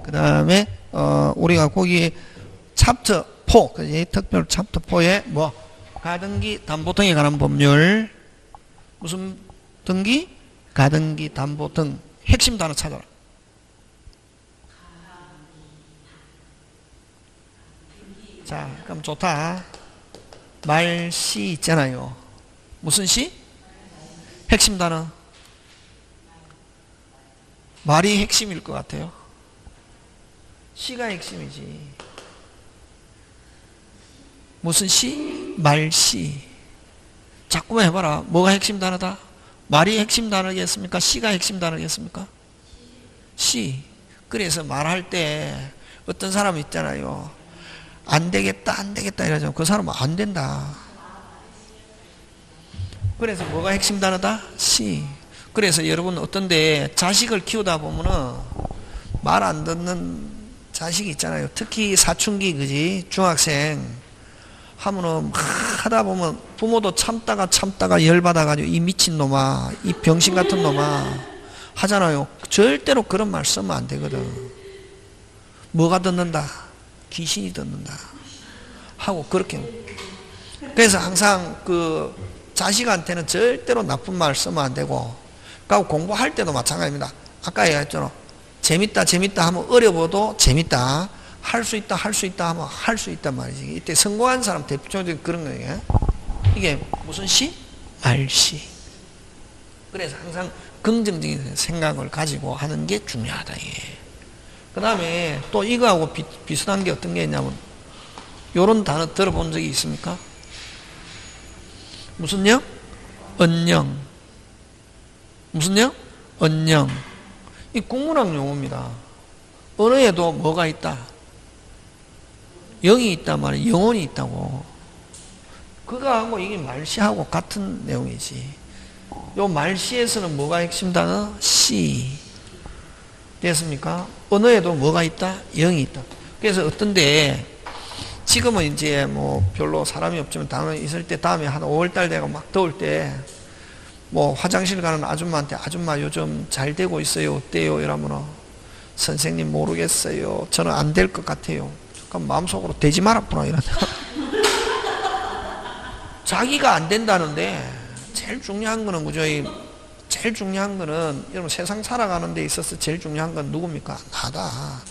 그다음에 우리가 거기 챕터 4, 그지? 특별 챕터 4에 뭐 가등기 담보 등에 관한 법률, 무슨 등기? 가등기 담보 등 핵심 단어 찾아라. 자, 그럼 좋다. 말시 있잖아요. 무슨 시? 핵심 단어. 말이 핵심일 것 같아요. 시가 핵심이지. 무슨 시? 말시. 자꾸만 해봐라. 뭐가 핵심 단어다? 말이 핵심 단어겠습니까? 시가 핵심 단어겠습니까? 시. 그래서 말할 때 어떤 사람 있잖아요. 안 되겠다, 안 되겠다 이러죠. 그 사람은 안 된다. 그래서 뭐가 핵심 단어다? 시. 그래서 여러분 어떤데 자식을 키우다 보면은 말 안 듣는 자식이 있잖아요. 특히 사춘기, 그지? 중학생 하면은 막 하다 보면 부모도 참다가 열받아가지고 이 미친놈아, 이 병신 같은 놈아 하잖아요. 절대로 그런 말 쓰면 안 되거든. 뭐가 듣는다? 귀신이 듣는다 하고 그렇게. 그래서 항상 그 자식한테는 절대로 나쁜 말 쓰면 안 되고, 그리고 공부할 때도 마찬가지입니다. 아까 얘기했잖아. 재밌다 하면 어려워도 재밌다, 할 수 있다 하면 할 수 있단 말이지. 이때 성공한 사람 대표적인 그런 거예요. 이게 무슨 시? 말시. 그래서 항상 긍정적인 생각을 가지고 하는 게 중요하다. 그 다음에 또 이거하고 비슷한 게 어떤 게 있냐면, 요런 단어 들어본 적이 있습니까? 무슨요? 언영. 무슨요? 언영. 이 국문학 용어입니다. 언어에도 뭐가 있다? 영이 있단 말이에요. 영혼이 있다고. 그거하고 이게 말시하고 같은 내용이지. 요 말시에서는 뭐가 핵심 단어? 시. 됐습니까? 언어에도 뭐가 있다? 영이 있다. 그래서 어떤데 지금은 이제 뭐 별로 사람이 없지만 당연히 있을 때, 다음에 한 5월달 되고 막 더울 때 뭐 화장실 가는 아줌마한테 아줌마 요즘 잘 되고 있어요? 어때요? 이러면은 선생님 모르겠어요. 저는 안 될 것 같아요. 그럼 마음속으로 되지 말았구나 이런다. 자기가 안 된다는데 제일 중요한 거는 그죠? 제일 중요한 거는 여러분 세상 살아가는 데 있어서 제일 중요한 건 누굽니까? 나다.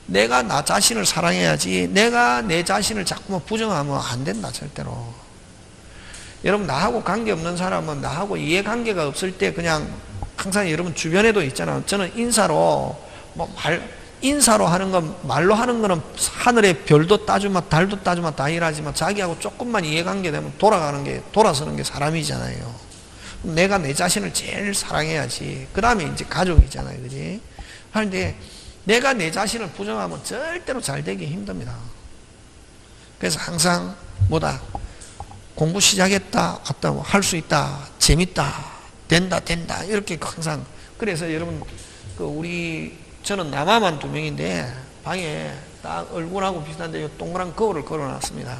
내가 나 자신을 사랑해야지. 내가 내 자신을 자꾸만 부정하면 안 된다 절대로. 여러분 나하고 관계없는 사람은 나하고 이해관계가 없을 때 그냥 항상 여러분 주변에도 있잖아요. 저는 인사로 인사로 하는 건, 말로 하는 거는 하늘의 별도 따주마 달도 따주마 다 일하지만 자기하고 조금만 이해관계 되면 돌아서는 게 사람이잖아요. 내가 내 자신을 제일 사랑해야지. 그 다음에 이제 가족이잖아요. 그지? 그런데 내가 내 자신을 부정하면 절대로 잘 되기 힘듭니다. 그래서 항상 뭐다? 공부 시작했다, 할 수 있다, 재밌다, 된다 이렇게 항상. 그래서 여러분 저는 남아만 2명인데 방에 딱 얼굴하고 비슷한데 동그란 거울을 걸어놨습니다.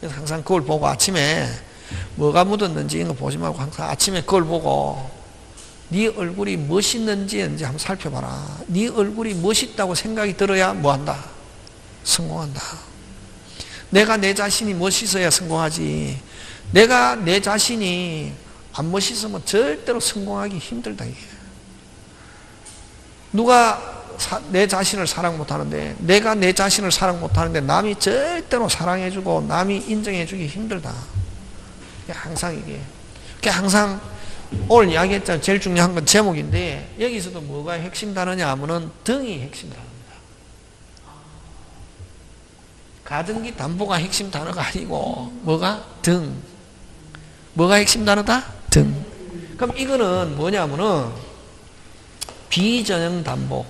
그래서 항상 거울 보고 아침에 뭐가 묻었는지 이거 보지 말고 항상 아침에 거울 보고 네 얼굴이 멋있는지 한번 살펴봐라. 네 얼굴이 멋있다고 생각이 들어야 뭐한다? 성공한다. 내가 내 자신이 멋있어야 성공하지. 내가 내 자신이 안 멋있으면 절대로 성공하기 힘들다. 이게. 누가 내 자신을 사랑 못하는데, 내가 내 자신을 사랑 못하는데 남이 절대로 사랑해주고 남이 인정해주기 힘들다. 항상 이게. 항상 오늘 이야기했잖아요. 제일 중요한 건 제목인데 여기서도 뭐가 핵심 단어냐 하면은 등이 핵심 단어입니다. 가등기 담보가 핵심 단어가 아니고 뭐가? 등. 뭐가 핵심 단어다? 등. 그럼 이거는 뭐냐면은 비전형 담보.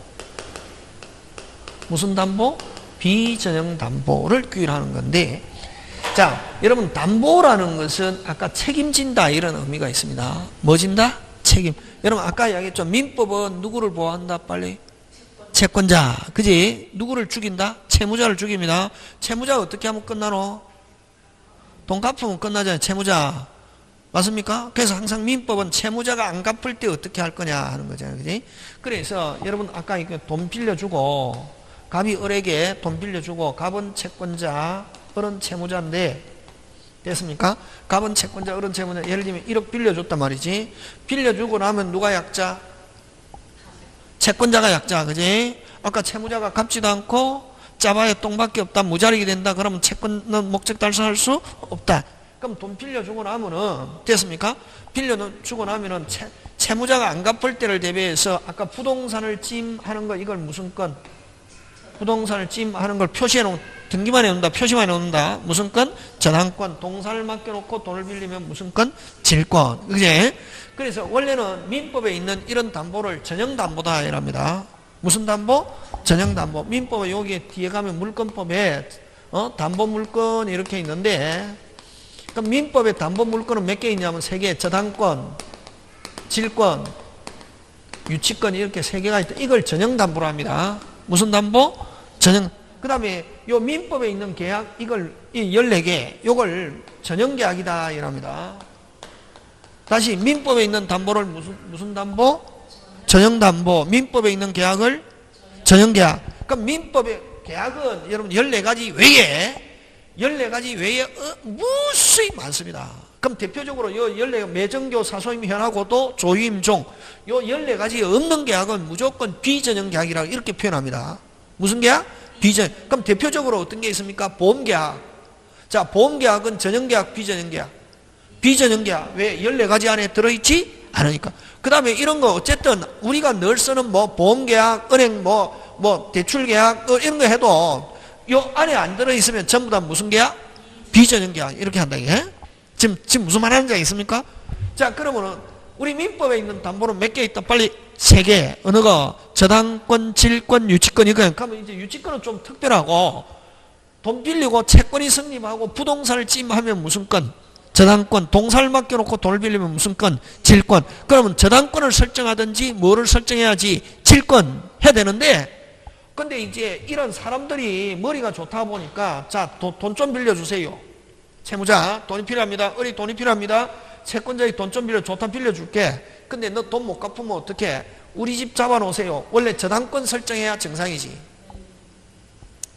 무슨 담보? 비전형 담보를 규율하는 건데, 자, 여러분 담보라는 것은 아까 책임진다 이런 의미가 있습니다. 뭐 진다? 책임. 여러분 아까 이야기했죠. 민법은 누구를 보호한다? 빨리. 채권자. 그지? 누구를 죽인다? 채무자를 죽입니다. 채무자 어떻게 하면 끝나노? 돈 갚으면 끝나잖아요. 채무자. 맞습니까? 그래서 항상 민법은 채무자가 안 갚을 때 어떻게 할 거냐 하는 거잖아요. 그지? 그래서 여러분 아까 돈 빌려주고 갑이 을에게 돈 빌려주고 갑은 채권자, 을은 채무자인데 됐습니까? 갑은 채권자, 을은 채무자. 예를 들면 1억 빌려줬단 말이지. 빌려주고 나면 누가 약자? 채권자가 약자. 그지? 아까 채무자가 갚지도 않고 짜봐야 똥밖에 없다. 무자리게 된다. 그러면 채권은 목적 달성할 수 없다. 그럼 돈 빌려주고 나면은 됐습니까? 빌려주고 나면은 채무자가 안 갚을 때를 대비해서 아까 부동산을 찜하는 거 이걸 무슨 건? 부동산을 찜하는 걸 표시해 놓은 등기만 해놓는다. 표시만 해놓는다. 무슨 건? 저당권. 동산을 맡겨놓고 돈을 빌리면 무슨 건? 질권. 그지? 그래서 원래는 민법에 있는 이런 담보를 전형담보다 이랍니다. 무슨 담보? 전형담보. 민법에 여기에 뒤에 가면 물권법에 담보물권 이렇게 있는데 그럼 민법에 담보물권은 몇 개 있냐면 3개. 저당권, 질권, 유치권 이렇게 3개가 있다. 이걸 전형담보로 합니다. 무슨 담보? 전형. 그 다음에 요 민법에 있는 계약 이걸 이 14개 요걸 전형계약이다 이랍니다. 다시 민법에 있는 담보를 무슨 담보? 전형담보. 민법에 있는 계약을 전형계약. 그럼 민법의 계약은 여러분 14가지 외에 14가지 외에 무수히 많습니다. 그럼 대표적으로 요 14가 매정교 사소임 현하고도 조임종 요 14가지 없는 계약은 무조건 비전형 계약이라고 이렇게 표현합니다. 무슨 계약? 비전. 그럼 대표적으로 어떤 게 있습니까? 보험계약. 자, 보험계약은 전형계약, 비전형계약. 비전형계약. 왜? 14가지 안에 들어있지 않으니까. 그 다음에 이런 거 어쨌든 우리가 늘 쓰는 뭐 보험계약, 은행 대출계약 이런 거 해도 요 안에 안 들어있으면 전부 다 무슨 계약? 비전형계약. 이렇게 한다. 이게. 지금 무슨 말 하는지 있습니까? 자, 그러면은 우리 민법에 있는 담보는 몇 개 있다? 빨리 3개. 어느 거? 저당권, 질권, 유치권 이거. 그러면 이제 유치권은 좀 특별하고 돈 빌리고 채권이 성립하고 부동산을 찜하면 무슨 건? 저당권. 동산을 맡겨놓고 돈을 빌리면 무슨 건? 질권. 그러면 저당권을 설정하든지 뭐를 설정해야지? 질권 해야 되는데 근데 이제 이런 사람들이 머리가 좋다 보니까 자, 돈 좀 빌려주세요. 채무자 돈이 필요합니다. 을이 돈이 필요합니다. 채권자의 돈 좀 좋다 빌려줄게. 근데 너 돈 못 갚으면 어떡해? 우리 집 잡아놓으세요. 원래 저당권 설정해야 정상이지.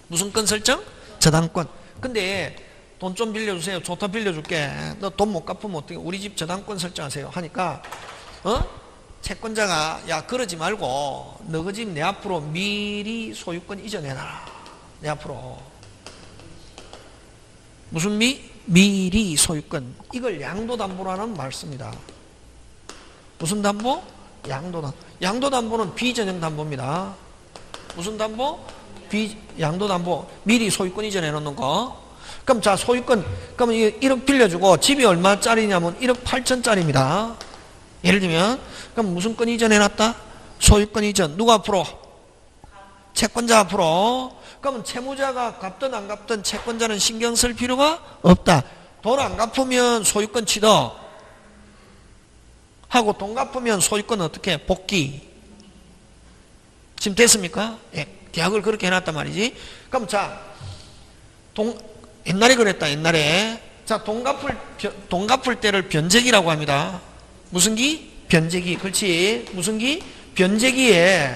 무슨 건 설정? 저당권. 근데 돈 좀 빌려주세요. 좋다 빌려줄게. 너 돈 못 갚으면 어떡해? 우리 집 저당권 설정하세요. 하니까 채권자가 야 그러지 말고 너 그 집 내 앞으로 미리 소유권 이전해놔라. 내 앞으로. 무슨 미리 소유권. 이걸 양도담보라는 말 씁니다. 무슨 담보? 양도담보. 양도담보는 비전형 담보입니다. 무슨 담보? 양도담보. 미리 소유권 이전해 놓는 거. 그럼 자 소유권 그럼 1억 빌려주고 집이 얼마짜리냐면 1억 8천짜리입니다. 예를 들면 그럼 무슨 권 이전해 놨다? 소유권 이전. 누구 앞으로? 채권자 앞으로. 그러면 채무자가 갚든 안 갚든 채권자는 신경 쓸 필요가 없다. 돈 안 갚으면 소유권 취득 하고 돈 갚으면 소유권 어떻게 복귀. 지금 됐습니까? 예, 계약을 그렇게 해놨단 말이지. 그럼 자 옛날에 그랬다. 옛날에 자 돈 갚을 때를 변제기라고 합니다. 무슨 기? 변제기. 그렇지. 무슨 기? 변제기에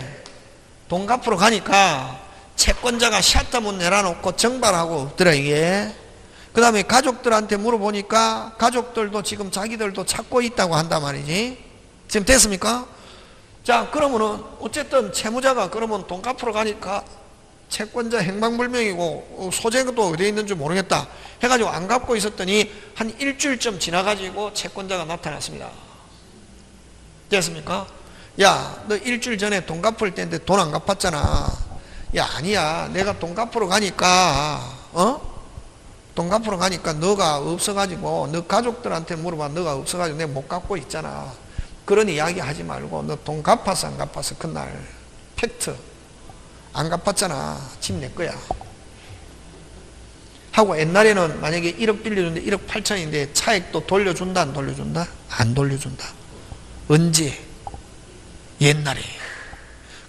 돈 갚으러 가니까 채권자가 샷다문 내려놓고 정발하고 없더라 이게. 그 다음에 가족들한테 물어보니까 가족들도 지금 자기들도 찾고 있다고 한단 말이지. 지금 됐습니까? 자 그러면은 어쨌든 채무자가 그러면 돈 갚으러 가니까 채권자 행방불명이고 소재도 어디에 있는지 모르겠다 해가지고 안 갚고 있었더니 한 일주일쯤 지나가지고 채권자가 나타났습니다. 됐습니까? 야 너 일주일 전에 돈 갚을 때인데 돈 안 갚았잖아. 야 아니야 내가 돈 갚으러 가니까 돈 갚으러 가니까 너가 없어가지고 너 가족들한테 물어봐. 너가 없어가지고 내가 못 갚고 있잖아. 그런 이야기 하지 말고 너 돈 갚았어 안 갚았어 그날 팩트 안 갚았잖아. 집 내 거야 하고 옛날에는 만약에 1억 빌려줬는데 1억 8천인데 차액도 돌려준다 안 돌려준다? 안 돌려준다. 언제? 옛날에.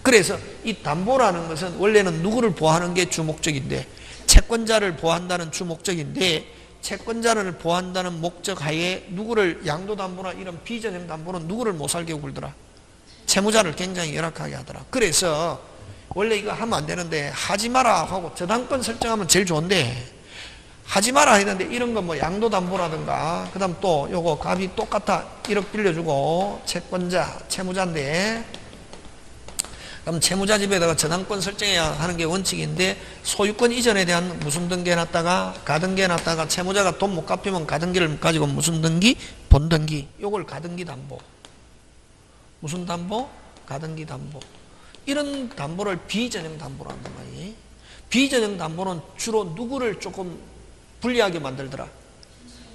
그래서 이 담보라는 것은 원래는 누구를 보호하는 게 주 목적인데 채권자를 보호한다는 주 목적인데 채권자를 보호한다는 목적 하에 누구를 양도담보나 이런 비전형 담보는 누구를 못 살게 굴더라? 채무자를 굉장히 열악하게 하더라. 그래서 원래 이거 하면 안 되는데 하지 마라 하고 저당권 설정하면 제일 좋은데 하지 마라 했는데 이런 거 뭐 양도담보라든가 그 다음 또 요거 값이 똑같아 1억 빌려주고 채권자 채무자인데 그럼 채무자 집에다가 저당권 설정해야 하는 게 원칙인데 소유권 이전에 대한 무슨 등기 해놨다가 가등기 해놨다가 채무자가 돈 못 갚으면 가등기를 가지고 무슨 등기? 본등기. 요걸 가등기 담보. 무슨 담보? 가등기 담보. 이런 담보를 비전형 담보로 한단 말이에요. 비전형 담보는 주로 누구를 조금 불리하게 만들더라?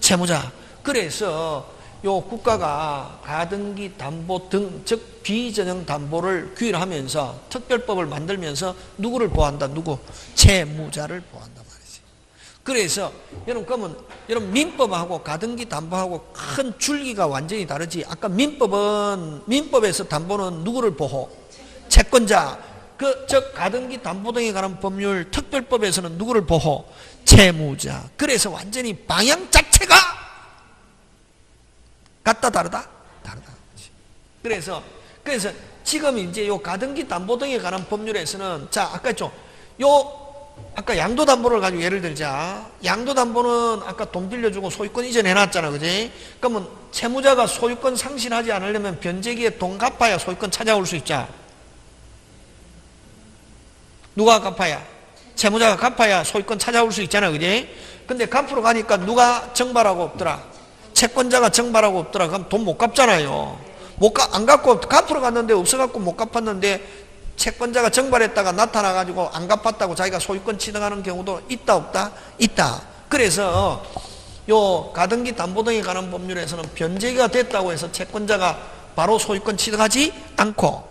채무자. 그래서 요 국가가 가등기 담보 등, 즉 비전형 담보를 규율하면서 특별법을 만들면서 누구를 보호한다? 누구? 채무자를 보호한단 말이지. 그래서 여러분 그러면 여러분 민법하고 가등기 담보하고 큰 줄기가 완전히 다르지. 아까 민법에서 담보는 누구를 보호? 채권자. 즉 가등기 담보 등에 관한 법률 특별법에서는 누구를 보호? 채무자. 그래서 완전히 방향 자체가 같다 다르다? 다르다. 그래서 지금 이제 요 가등기 담보 등에 관한 법률에서는 자 아까 했죠. 아까 양도담보를 가지고 예를 들자. 양도담보는 아까 돈 빌려주고 소유권 이전해놨잖아, 그지? 그러면 채무자가 소유권 상실하지 않으려면 변제기에 돈 갚아야 소유권 찾아올 수 있자. 누가 갚아야? 채무자가 갚아야 소유권 찾아올 수 있잖아, 그지? 근데 갚으러 가니까 누가 정발하고 없더라? 채권자가 정발하고 없더라. 그럼 돈 못 갚잖아요. 안 갚고 갚으러 갔는데 없어갖고 못 갚았는데 채권자가 정발했다가 나타나가지고 안 갚았다고 자기가 소유권 취득하는 경우도 있다 없다? 있다. 그래서 요 가등기 담보 등에 관한 법률에서는 변제가 됐다고 해서 채권자가 바로 소유권 취득하지 않고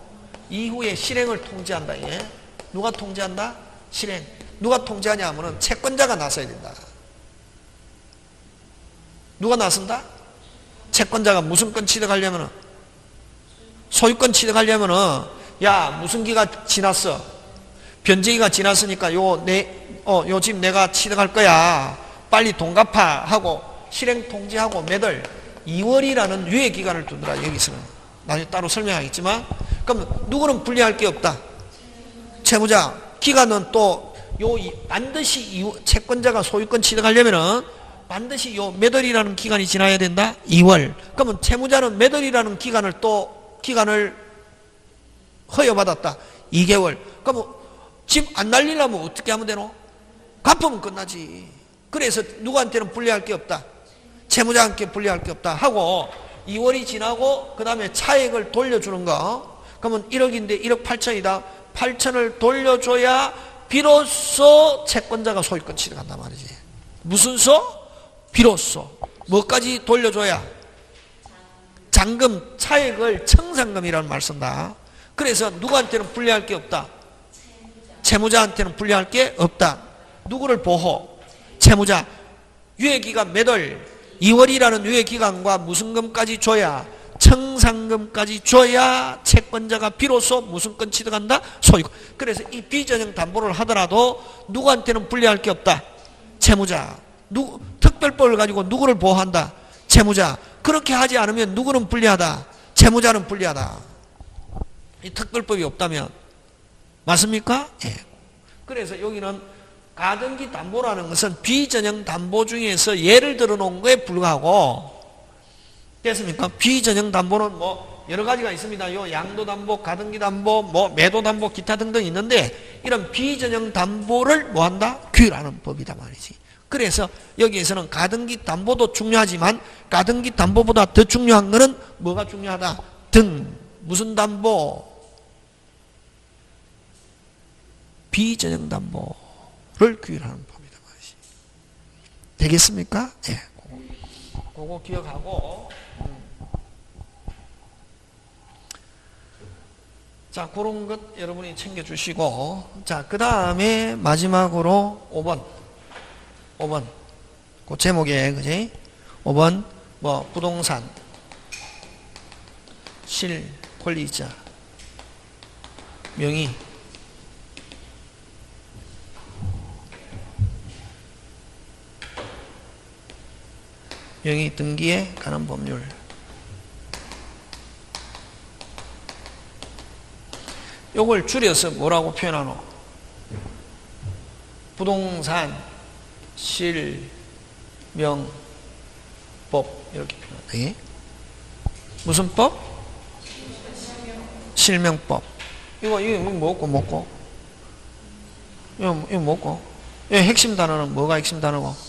이후에 실행을 통지한다. 예? 누가 통지한다? 실행. 누가 통지하냐 하면은 채권자가 나서야 된다. 누가 나선다? 채권자가 무슨 건 취득하려면은 소유권 취득하려면은 야 무슨 기가 지났어 변제기가 지났으니까 요 집 내가 취득할 거야 빨리 돈 갚아 하고 실행 통지하고 매달 2월이라는 유예 기간을 두더라. 여기서는 나중에 따로 설명하겠지만 그럼 누구는 불리할 게 없다. 채무자. 기간은 또 반드시 채권자가 소유권 취득하려면은 반드시 몇 월이라는 기간이 지나야 된다? 2월. 그러면 채무자는 몇 월이라는 기간을 허여받았다. 2개월. 그러면 집 안 날리려면 어떻게 하면 되노? 갚으면 끝나지. 그래서 누구한테는 불리할 게 없다. 채무자한테 불리할 게 없다. 하고 2월이 지나고 그 다음에 차액을 돌려주는 거. 그러면 1억인데 1억 8천이다. 8천을 돌려줘야 비로소 채권자가 소유권 취득한단 말이지. 무슨 소? 비로소 뭐까지 돌려줘야? 잔금, 차액을 청산금이라는 말 쓴다. 그래서 누구한테는 불리할 게 없다. 채무자한테는 불리할 게 없다. 누구를 보호? 채무자. 유예기간 몇 월? 2월이라는 유예기간과 무슨 금까지 줘야? 청산금까지 줘야 채권자가 비로소 무슨 건 취득한다? 소유권. 그래서 이 비전형 담보를 하더라도 누구한테는 불리할 게 없다. 채무자. 특별법을 가지고 누구를 보호한다? 채무자. 그렇게 하지 않으면 누구는 불리하다? 채무자는 불리하다. 이 특별법이 없다면 맞습니까? 예. 그래서 여기는 가등기 담보라는 것은 비전형 담보 중에서 예를 들어 놓은 거에 불과하고 됐습니까? 비전형 담보는 뭐 여러 가지가 있습니다. 요 양도 담보, 가등기 담보, 뭐 매도 담보, 기타 등등 있는데 이런 비전형 담보를 뭐 한다? 규율하는 법이다 말이지. 그래서 여기에서는 가등기 담보도 중요하지만 가등기 담보보다 더 중요한 것은 뭐가 중요하다? 등. 무슨 담보? 비전형 담보를 규율하는 법이다 말이지. 되겠습니까? 예. 네. 그거 기억하고 자, 그런 것 여러분이 챙겨주시고 자, 그 다음에 마지막으로 5번 그 제목에 그지? 5번 뭐 부동산 실 권리자 명의 명의 등기에 관한 법률. 요걸 줄여서 뭐라고 표현하노? 부동산 실명법 이렇게 표현한다. 예? 무슨 법? 실명법. 이거 뭐고 뭐고? 이거 뭐고? 이 핵심 단어는 뭐가 핵심 단어고?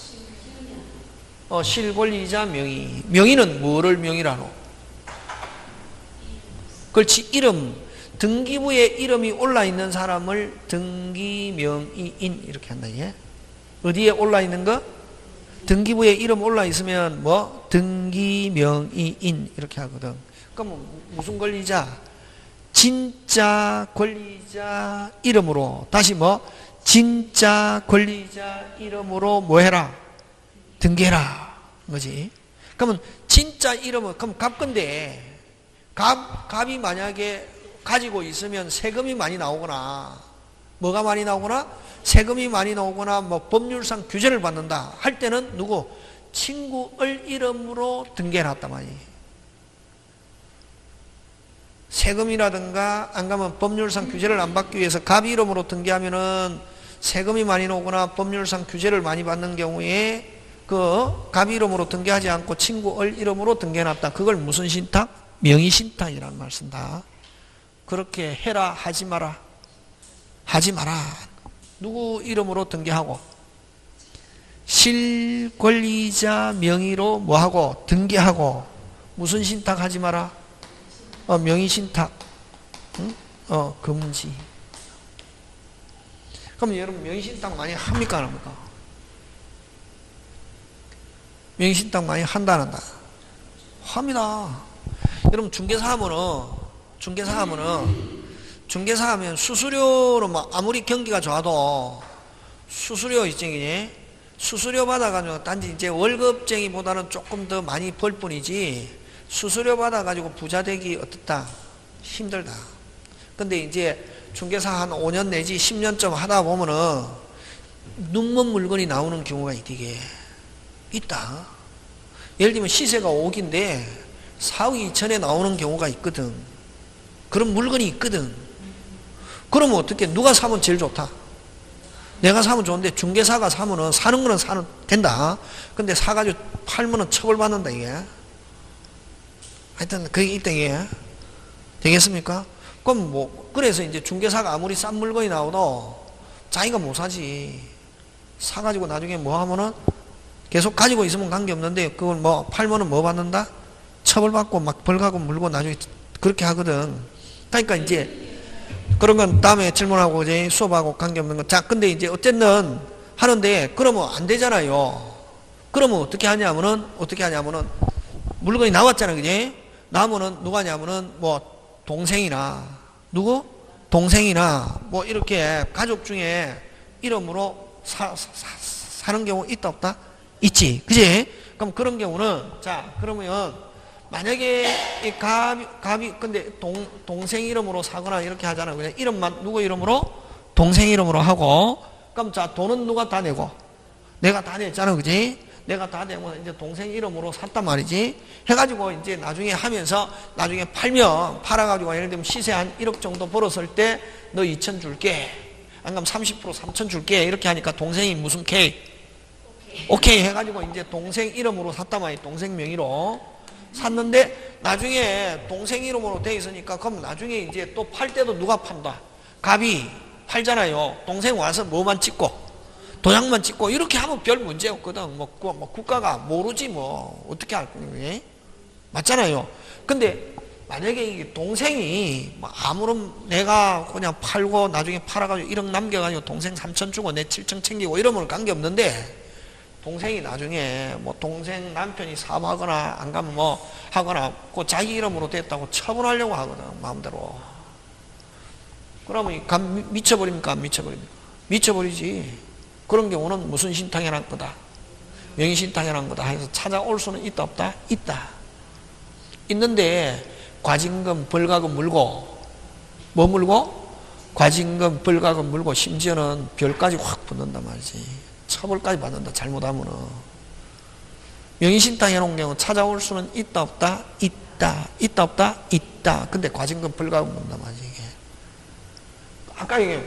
실권리자 명의. 명의는 뭐를 명의라노? 그렇지, 이름. 등기부에 이름이 올라있는 사람을 등기명의인 이렇게 한다. 예? 어디에 올라있는 거? 등기부에 이름 올라있으면 뭐? 등기명의인 이렇게 하거든. 그럼 무슨 권리자? 진짜 권리자 이름으로. 다시 뭐? 진짜 권리자 이름으로 뭐 해라? 등기해라. 뭐지? 그러면 진짜 이름은, 그럼 갑건데, 갑이 만약에 가지고 있으면 세금이 많이 나오거나, 뭐가 많이 나오거나? 세금이 많이 나오거나, 뭐 법률상 규제를 받는다 할 때는 누구? 친구의 이름으로 등기해놨단 말이에요. 세금이라든가 안 가면 법률상 규제를 안 받기 위해서 갑 이름으로 등기하면은 세금이 많이 나오거나 법률상 규제를 많이 받는 경우에 갑 이름으로 등기하지 않고 친구의 이름으로 등기해놨다. 그걸 무슨 신탁? 명의신탁이라는 말 쓴다. 그렇게 해라, 하지 마라. 하지 마라. 누구 이름으로 등기하고? 실권리자 명의로 뭐하고? 등기하고. 무슨 신탁 하지 마라? 명의신탁. 응? 금지. 그럼 여러분 명의신탁 많이 합니까? 안 합니까? 명의신탁 많이 한다, 안 한다? 합니다. 여러분 중개사 하면 수수료로 막 아무리 경기가 좋아도 수수료 있지, 수수료 받아가지고 단지 이제 월급쟁이보다는 조금 더 많이 벌 뿐이지 수수료 받아가지고 부자 되기 어떻다? 힘들다. 근데 이제 중개사 한 5년 내지 10년쯤 하다 보면은 눈먼 물건이 나오는 경우가 되게 있다. 예를 들면 시세가 5억인데 4억 2천에 나오는 경우가 있거든. 그런 물건이 있거든. 그러면 어떻게? 누가 사면 제일 좋다? 내가 사면 좋은데 중개사가 사면은 사는 거는 된다. 근데 사가지고 팔면은 처벌받는다 이게. 하여튼 그게 있다 이게. 되겠습니까? 그럼 그래서 이제 중개사가 아무리 싼 물건이 나오도 자기가 못 사지. 사가지고 나중에 뭐 하면은 계속 가지고 있으면 관계없는데 그걸 팔면은 뭐 받는다? 처벌받고 막 벌가고 물고 나중에 그렇게 하거든. 그러니까 이제 그런 건 다음에 질문하고 이제 수업하고 관계없는 거. 자, 근데 이제 어쨌든 하는데 그러면 안 되잖아요. 그러면 어떻게 하냐면은 물건이 나왔잖아, 그지? 나오면은 누가 하냐면은 동생이나 누구? 동생이나 이렇게 가족 중에 이름으로 사는 경우 있다 없다? 있지, 그지? 그럼 그런 경우는 자 그러면 만약에 이 갑이 근데 동생 이름으로 사거나 이렇게 하잖아. 그냥 이름만 누구 이름으로? 동생 이름으로 하고. 그럼 자 돈은 누가 다 내고? 내가 다 냈잖아, 그지? 내가 다 내고 이제 동생 이름으로 샀단 말이지. 해가지고 이제 나중에 하면서 나중에 팔아가지고 예를 들면 시세 한 1억 정도 벌었을 때 너 2천 줄게. 안 그러면 30% 3천 줄게. 이렇게 하니까 동생이 무슨 K? 오케이 해가지고 이제 동생 이름으로 샀단 말이야. 동생 명의로 샀는데 나중에 동생 이름으로 돼 있으니까 그럼 나중에 이제 또 팔 때도 누가 판다? 갑이 팔잖아요. 동생 와서 뭐만 찍고 도장만 찍고 이렇게 하면 별 문제 없거든. 국가가 모르지 어떻게 할 거예요? 맞잖아요. 근데 만약에 이 동생이 아무런 내가 그냥 팔고 나중에 팔아가지고 1억 남겨가지고 동생 3천 주고 내 7천 챙기고 이러면 관계없는데 동생이 나중에 동생 남편이 사업하거나 안 가면 하거나 그 자기 이름으로 됐다고 처분하려고 하거든, 마음대로. 그러면 미쳐버립니까? 안 미쳐버립니까? 미쳐버리지. 그런 경우는 무슨 신탁해란 거다? 명의신탁해란 거다 해서 찾아올 수는 있다 없다? 있다. 있는데 과징금 벌가금 물고 물고? 과징금 벌가금 물고 심지어는 별까지 확 붙는단 말이지. 처벌까지 받는다, 잘못하면은. 명의신탁 해놓은 경우 찾아올 수는 있다 없다? 있다. 있다 없다? 있다. 근데 과징금 불가금 금담하지 이게. 아까 이게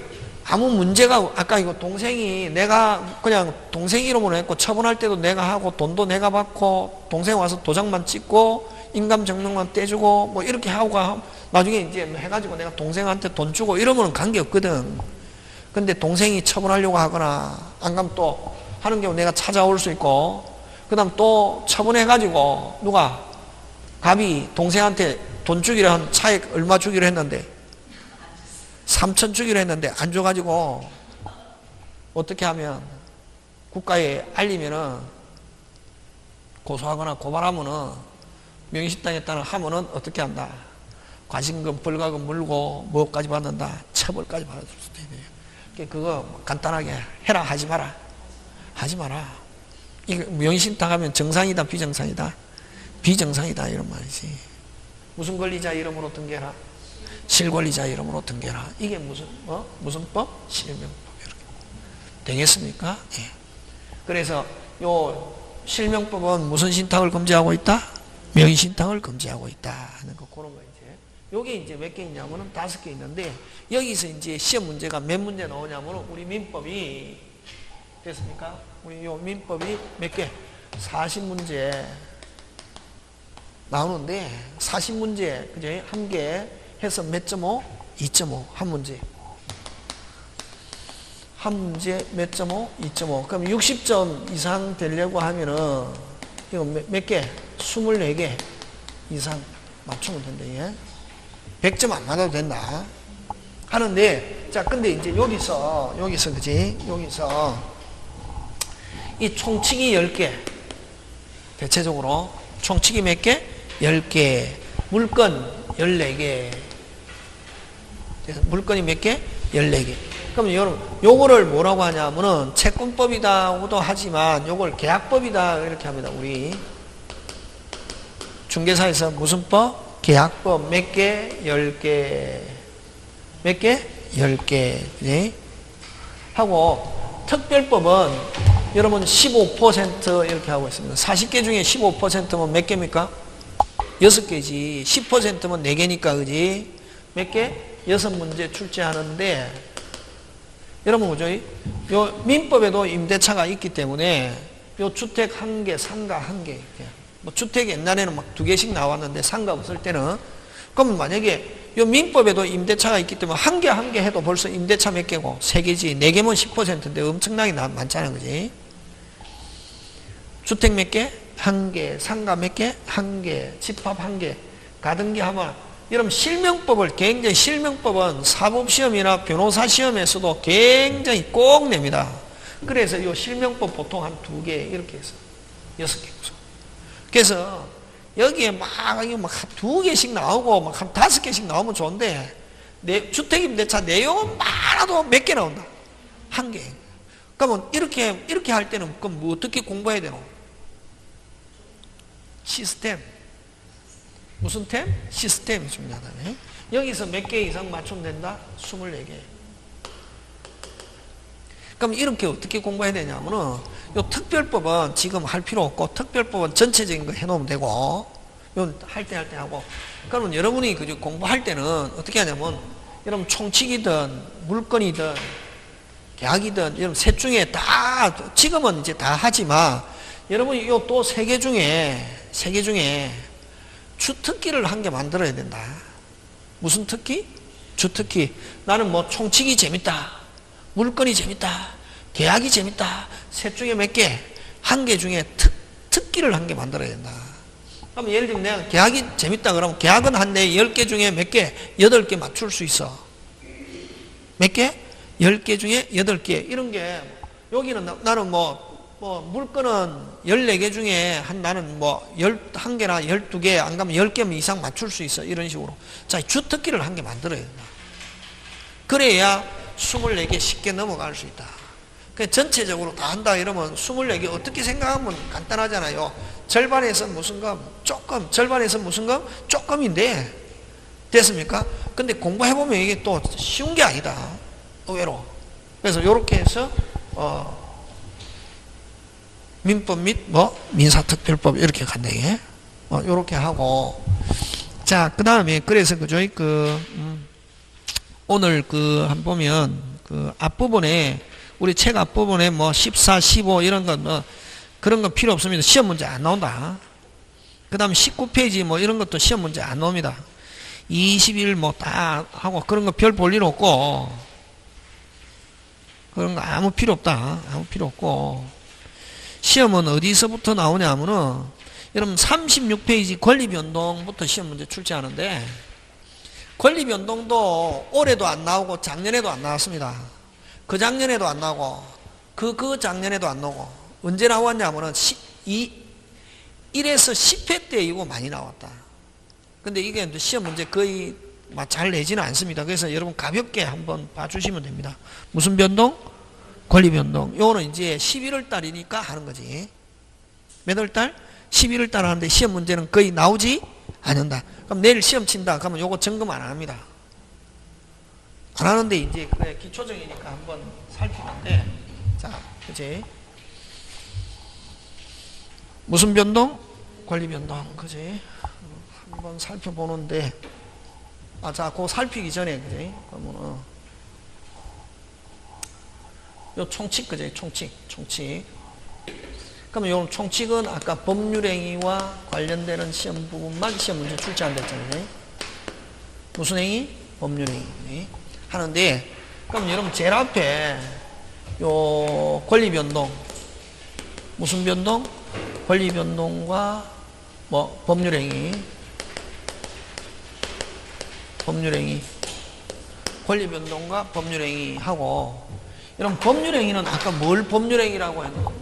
아무 문제가 아까 이거 동생이 내가 그냥 동생 이름으로 했고 처분할 때도 내가 하고 돈도 내가 받고 동생 와서 도장만 찍고 인감증명만 떼주고 뭐 이렇게 하고 나중에 이제 해가지고 내가 동생한테 돈 주고 이러면 관계없거든. 근데 동생이 처분하려고 하거나 안 가면 또 하는 경우 내가 찾아올 수 있고 그 다음 또 처분해가지고 누가 갑이 동생한테 돈 주기로 한 차액 얼마 주기로 했는데 3천 주기로 했는데 안 줘가지고 어떻게 하면 국가에 알리면은 고소하거나 고발하면은 명의신탁했다는 하면은 어떻게 한다? 과징금, 불가금 물고 뭐까지 받는다? 처벌까지 받을 수도 있네요. 그거 간단하게 해라 하지 마라. 하지 마라. 이거 명의신탁하면 정상이다 비정상이다? 비정상이다 이런 말이지. 무슨 권리자 이름으로 등기해라? 실권리자 이름으로 등기해라. 이게 무슨 법? 실명법. 이렇게 되겠습니까? 예. 그래서 요 실명법은 무슨 신탁을 금지하고 있다? 명의신탁을 금지하고 있다 하는 거 그런 거 이제. 요게 이제 몇 개 있냐면은 5개 있는데 여기서 이제 시험 문제가 몇 문제 나오냐면은 우리 민법이 됐습니까? 우리 요 민법이 몇 개? 40문제 나오는데 40문제 그죠? 한 개 해서 몇 점? 2.5 한 문제. 한 문제 몇 점? 2.5. 그럼 60점 이상 되려고 하면은 이거 몇 개? 24개 이상 맞추면 된다. 예? 100점 안 맞아도 된다. 하는데 자 근데 이제 여기서 그지? 여기서 이 총칙이 10개 대체적으로 총칙이 몇 개? 10개 물건 14개 그래서 물건이 몇 개? 14개 그럼 여러분 요거를 뭐라고 하냐면은 채권법이다고도 하지만 요걸 계약법이다 이렇게 합니다. 우리 중개사에서 무슨 법? 계약법 몇 개? 10개 몇 개? 10개 네? 하고 특별법은 여러분 15% 이렇게 하고 있습니다. 40개 중에 15%면 몇 개입니까? 6개지. 10%면 4개니까 그지? 몇 개? 6문제 출제하는데 여러분 그죠? 요 민법에도 임대차가 있기 때문에 요 주택 1개, 상가 1개 뭐 주택 옛날에는 막 2개씩 나왔는데 상가 없을 때는 그럼 만약에 요 민법에도 임대차가 있기 때문에 한 개 해도 벌써 임대차 몇 개고 3개지. 4개면 10%인데 엄청나게 많잖아 그지? 주택 몇 개? 1개. 상가 몇 개? 1개. 집합 1개. 가등기 하면 여러분 실명법을 굉장히 실명법은 사법시험이나 변호사 시험에서도 굉장히 꼭 냅니다. 그래서 이 실명법 보통 한 2개 이렇게 해서 6개 구성. 그래서 여기에 막 2개씩 나오고 막 한 5개씩 나오면 좋은데 주택임대차 내용은 많아도 몇 개 나온다. 1개. 그러면 이렇게 할 때는 그럼 뭐 어떻게 공부해야 되노? 시스템. 무슨 템? 시스템이 중요하다. 여기서 몇 개 이상 맞추면 된다? 24개. 그럼 이렇게 어떻게 공부해야 되냐면은 요 특별법은 지금 할 필요 없고 특별법은 전체적인 거 해놓으면 되고 요 할 때 하고 그러면 여러분이 그 공부할 때는 어떻게 하냐면 여러분 총칙이든 물건이든 계약이든 여러분 셋 중에 다 지금은 이제 다 하지만 여러분이 요 또 3개 중에 주특기를 한 개 만들어야 된다. 무슨 특기? 주특기. 나는 뭐 총칙이 재밌다. 물건이 재밌다. 계약이 재밌다. 셋 중에 몇 개? 1개 중에 특기를 한 개 만들어야 된다. 그럼 예를 들면 내가 계약이 재밌다 그러면 계약은 한 내 10개 중에 몇 개? 8개 맞출 수 있어. 몇 개? 10개 중에 8개. 이런 게 여기는 나는 뭐 물건은 14개 중에 나는 뭐 11개나 12개 안 가면 10개 이상 맞출 수 있어. 이런 식으로. 자, 주특기를 한 개 만들어야 된다. 그래야 24개 쉽게 넘어갈 수 있다. 그 전체적으로 다 한다 이러면 24개 어떻게 생각하면 간단하잖아요. 절반에서 무슨 금 조금, 절반에서 무슨 금 조금인데 됐습니까? 근데 공부해보면 이게 또 쉬운 게 아니다. 의외로. 그래서 이렇게 해서 민법 및 뭐 민사특별법 이렇게 간다 이게. 요렇게 하고 자 그다음에 그래서 그죠 오늘 한 보면 앞부분에 우리 책 앞부분에 뭐 14, 15 이런 건 뭐 그런 건 필요 없습니다. 시험 문제 안 나온다. 그다음에 19페이지 뭐 이런 것도 시험 문제 안 나옵니다. 20일 뭐 딱 하고 그런 거 별 볼 일 없고 그런 거 아무 필요 없다. 아무 필요 없고 시험은 어디서부터 나오냐 하면은 여러분 36페이지 권리변동부터 시험 문제 출제하는데 권리변동도 올해도 안 나오고 작년에도 안 나왔습니다. 그 작년에도 안 나오고 그 작년에도 안 나오고 언제 나왔냐 하면은 1에서 10회 때 이거 많이 나왔다. 근데 이게 시험 문제 거의 잘 내지는 않습니다. 그래서 여러분 가볍게 한번 봐주시면 됩니다. 무슨 변동? 권리변동. 요거는 이제 11월 달이니까 하는 거지. 몇 월 달? 11월 달 하는데 시험 문제는 거의 나오지 않는다. 그럼 내일 시험 친다. 그러면 요거 점검 안 합니다. 안 하는데 이제 그래 기초적이니까 한번 살피는데 자, 그지? 무슨 변동? 권리변동. 그지? 한번 살펴보는데 자, 그거 살피기 전에 그지? 그러면 요 총칙 그지? 총칙. 그러면 요 총칙은 아까 법률행위와 관련되는 시험 부분만 시험 문제 출제한다 했잖아요. 무슨 행위? 법률행위. 하는데 그럼 여러분 제일 앞에 요 권리변동 무슨 변동? 권리변동과 뭐 법률행위 권리변동과 법률행위 하고 여러분 법률행위는 아까 뭘 법률행위라고 했노?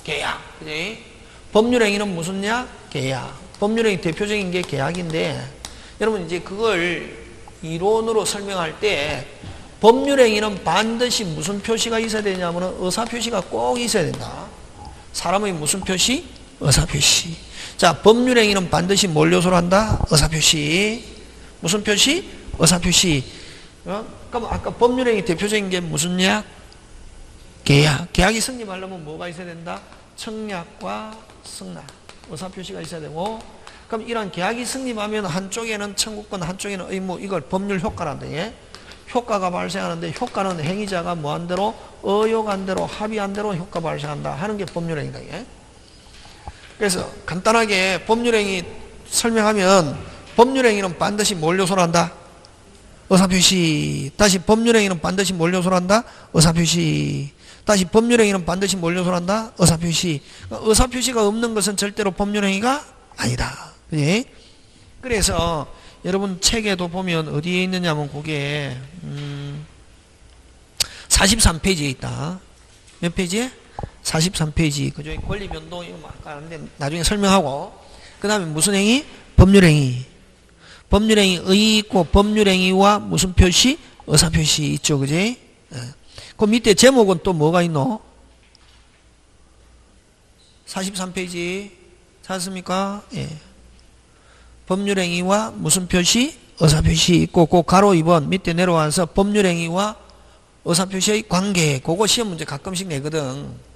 계약 그지? 법률행위는 무슨냐? 계약. 법률행위 대표적인 게 계약인데 여러분 이제 그걸 이론으로 설명할 때 법률행위는 반드시 무슨 표시가 있어야 되냐면 의사표시가 꼭 있어야 된다. 사람의 무슨 표시? 의사표시. 자, 법률행위는 반드시 뭘 요소로 한다? 의사표시. 무슨 표시? 의사표시. 그럼 아까 법률행위 대표적인 게 무슨냐? 계약. 계약이 성립하려면 뭐가 있어야 된다? 청약과 승낙. 의사표시가 있어야 되고 그럼 이런 계약이 성립하면 한쪽에는 청구권 한쪽에는 의무 이걸 법률 효과란다. 예? 효과가 발생하는데 효과는 행위자가 뭐한 대로 의욕한 대로 합의한 대로 효과 발생한다 하는 게 법률행위다. 예? 그래서 간단하게 법률행위 설명하면 법률행위는 반드시 뭘 요소로 한다? 의사표시. 다시 법률행위는 반드시 뭘 요소로 한다? 의사표시. 다시 법률행위는 반드시 뭘 요소로 한다? 의사표시. 의사표시가 없는 것은 절대로 법률행위가 아니다. 그지? 그래서 여러분 책에도 보면 어디에 있느냐면 그게 43페이지에 있다. 몇 페이지에? 43페이지. 그죠? 권리변동 이거 아까 하는데 나중에 설명하고 그 다음에 무슨 행위? 법률행위. 법률행위 의 있고 법률행위와 무슨 표시? 의사표시 있죠. 그지? 그 밑에 제목은 또 뭐가 있노? 43페이지 찾았습니까? 예. 법률행위와 무슨 표시? 의사표시 있고 그 가로 2번 밑에 내려와서 법률행위와 의사표시의 관계. 그거 시험 문제 가끔씩 내거든.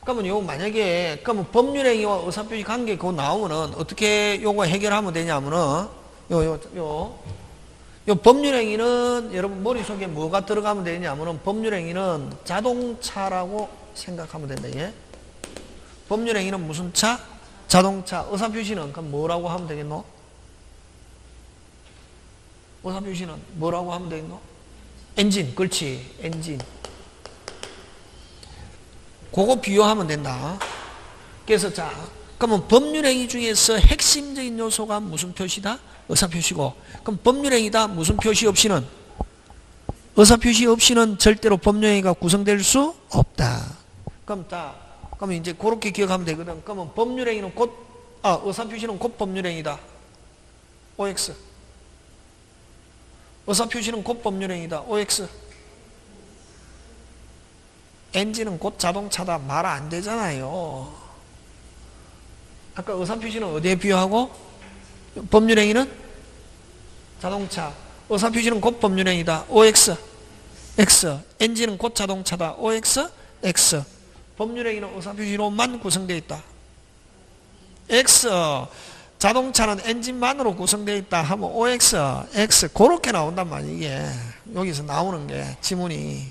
그러면 요거 만약에 그러면 법률행위와 의사표시 관계 그거 나오면은 어떻게 요거 해결하면 되냐면은 요 법률행위는 여러분 머릿속에 뭐가 들어가면 되냐면은 법률행위는 자동차라고 생각하면 된다. 예? 법률행위는 무슨 차? 자동차. 의사표시는 그럼 뭐라고 하면 되겠노? 의사표시는 뭐라고 하면 되겠노? 엔진. 그렇지. 엔진. 그거 비교하면 된다. 그래서 자, 그러면 법률행위 중에서 핵심적인 요소가 무슨 표시다? 의사표시고. 그럼 법률행위다. 무슨 표시 없이는? 의사표시 없이는 절대로 법률행위가 구성될 수 없다. 그럼 이제 그렇게 기억하면 되거든. 그러면 법률행위는 의사표시는 곧 법률행위다. OX. 의사표시는 곧 법률행위다. OX. 엔진은 곧 자동차다. 말 안 되잖아요. 아까 의사표시는 어디에 비유하고? 법률행위는 자동차. 의사표시는 곧 법률행위다. OX. X. 엔진은 곧 자동차다. OX. X. 법률행위는 의사표시로만 구성되어 있다. X. 자동차는 엔진만으로 구성되어 있다 하면 OX, X. 그렇게 나온단 말이에요. 이게 여기서 나오는 게 지문이.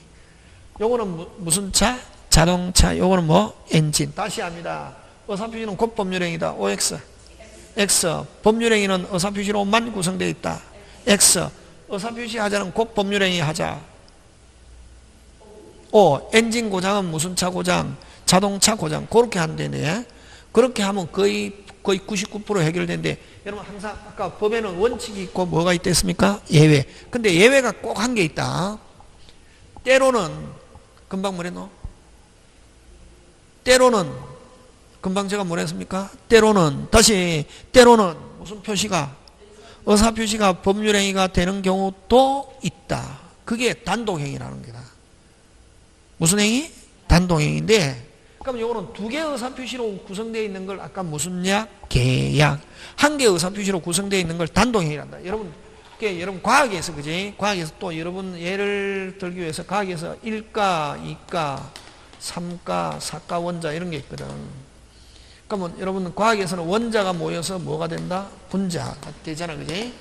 요거는 무슨 차? 자동차. 요거는 뭐? 엔진. 다시 합니다. 의사표시는 곧 법률행위다. OX. X. 법률행위는 의사표시로만 구성되어 있다. X. 의사표시 하자는 곧 법률행위 하자. O. 엔진 고장은 무슨 차 고장? 자동차 고장. 그렇게 한대네. 그렇게 하면 거의 99% 해결된대. 여러분 항상 아까 법에는 원칙이 있고 뭐가 있댔습니까? 예외. 근데 예외가 꼭 한 게 있다. 때로는 금방 뭐랬노? 때로는 금방 제가 뭐랬습니까? 때로는 다시 때로는 무슨 표시가? 의사표시가 법률행위가 되는 경우도 있다. 그게 단독행위라는 거다. 무슨 행위? 단독행위인데 그럼 요거는 두 개의 의사표시로 구성되어 있는 걸 아까 무슨 약? 계약. 한 개의 의사표시로 구성되어 있는 걸 단독행위란다. 여러분 과학에서 그지? 과학에서 또 여러분 예를 들기 위해서 과학에서 1가, 2가, 3가, 4가 원자 이런 게 있거든. 그러면 여러분 과학에서는 원자가 모여서 뭐가 된다? 분자가 되잖아. 그지?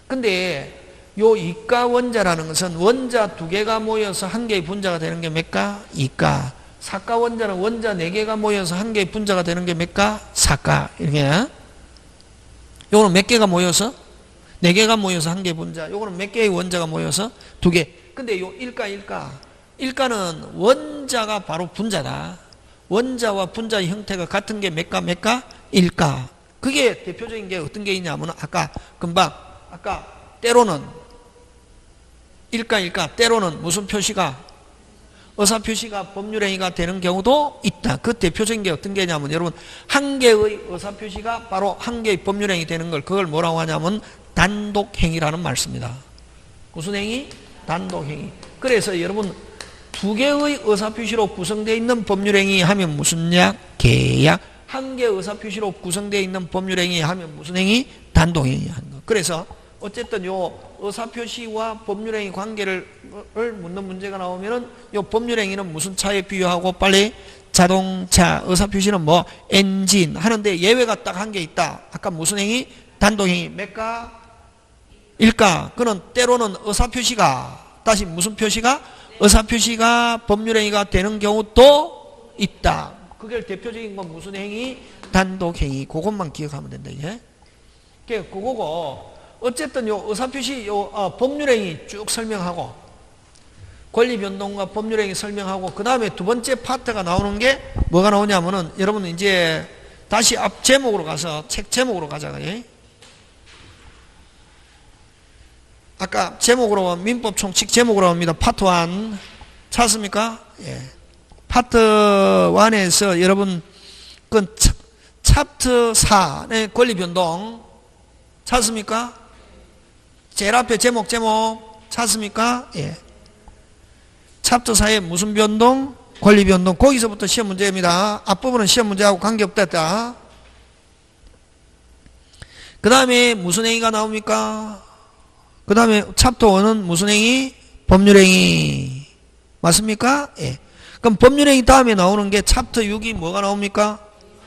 근데 요 이가 원자라는 것은 원자 두 개가 모여서 한 개의 분자가 되는 게 몇 가? 2가. 사가 원자는 원자 4개가 모여서 한 개의 분자가 되는 게 몇 가? 4가. 이렇게. 요거는 몇 개가 모여서? 4개가 모여서 한 개의 분자. 요거는 몇 개의 원자가 모여서? 2개. 근데 요 1가는 원자가 바로 분자다. 원자와 분자의 형태가 같은 게 몇 가? 1가. 그게 대표적인 게 어떤 게 있냐면 아까 때로는 1가 때로는 무슨 표시가? 의사표시가 법률행위가 되는 경우도 있다. 그 대표적인 게 어떤 게냐면 여러분 한 개의 의사표시가 바로 한 개의 법률행위 되는 걸 그걸 뭐라고 하냐면 단독행위라는 말씀입니다. 무슨 행위? 단독행위. 그래서 여러분 두 개의 의사표시로 구성되어 있는 법률행위 하면 무슨 약? 계약. 한 개의 의사표시로 구성되어 있는 법률행위 하면 무슨 행위? 단독행위 하는 거. 그래서 어쨌든 요 의사표시와 법률행위 관계를 묻는 문제가 나오면은 요 법률행위는 무슨 차에 비유하고 빨리 자동차, 의사표시는 뭐 엔진 하는데 예외가 딱 한 개 있다. 아까 무슨 행위? 단독행위. 몇 가? 1가. 그는 때로는 의사표시가 다시 무슨 표시가? 의사표시가 법률행위가 되는 경우도 있다. 그게 대표적인 건 무슨 행위? 단독행위. 그것만 기억하면 된다. 이게. 그거고 어쨌든 요 의사표시 법률행위 쭉 설명하고 권리변동과 법률행위 설명하고 그 다음에 두 번째 파트가 나오는 게 뭐가 나오냐면은 여러분 이제 다시 앞 제목으로 가서 책 제목으로 가자. 아까 제목으로 민법 총칙 제목으로 합니다. 파트 1 찾습니까? 예. 파트 1에서 여러분 그 챕터 4의 권리변동 찾습니까? 제일 앞에 제목 찾습니까? 예. 챕터 4에 무슨 변동? 권리 변동. 거기서부터 시험 문제입니다. 앞부분은 시험 문제하고 관계없다. 그 다음에 무슨 행위가 나옵니까? 그 다음에 챕터 1은 무슨 행위? 법률행위. 맞습니까? 예. 그럼 법률행위 다음에 나오는 게 챕터 6이 뭐가 나옵니까?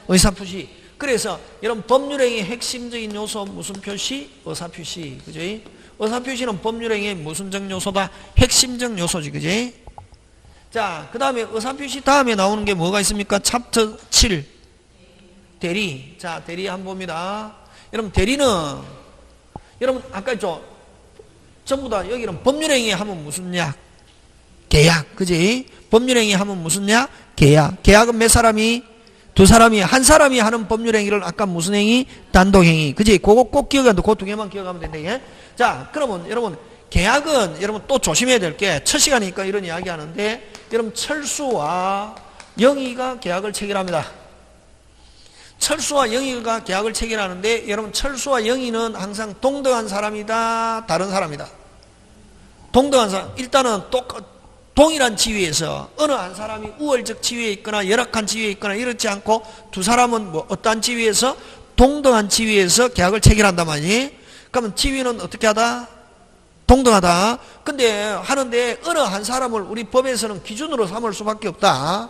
의사표시. 그래서 여러분 법률행위의 핵심적인 요소 무슨 표시? 의사표시. 그죠? 의사표시는 법률행위의 무슨적 요소다? 핵심적 요소지. 그지? 자, 그 다음에 의사표시 다음에 나오는 게 뭐가 있습니까? 챕터 7 대리. 자, 대리 한번 봅니다. 여러분 대리는 여러분 아까 있죠? 전부 다 여기는 법률행위 하면 무슨 약? 계약. 그지? 법률행위 하면 무슨 약? 계약. 계약은 몇 사람이? 두 사람이, 한 사람이 하는 법률행위를 아까 무슨 행위? 단독행위. 그지? 그거 꼭 기억해야 돼. 그 두 개만 기억하면 된다. 예? 자, 그러면 여러분, 계약은 여러분 또 조심해야 될 게, 첫 시간이니까 이런 이야기 하는데, 여러분, 철수와 영희가 계약을 체결합니다. 철수와 영희가 계약을 체결하는데, 여러분, 철수와 영희는 항상 동등한 사람이다, 다른 사람이다. 동등한 사람. 일단은 동일한 지위에서 어느 한 사람이 우월적 지위에 있거나 열악한 지위에 있거나 이렇지 않고 두 사람은 뭐 어떠한 지위에서 동등한 지위에서 계약을 체결한단 말이니. 그러면 지위는 어떻게 하다? 동등하다. 근데 하는데 어느 한 사람을 우리 법에서는 기준으로 삼을 수밖에 없다.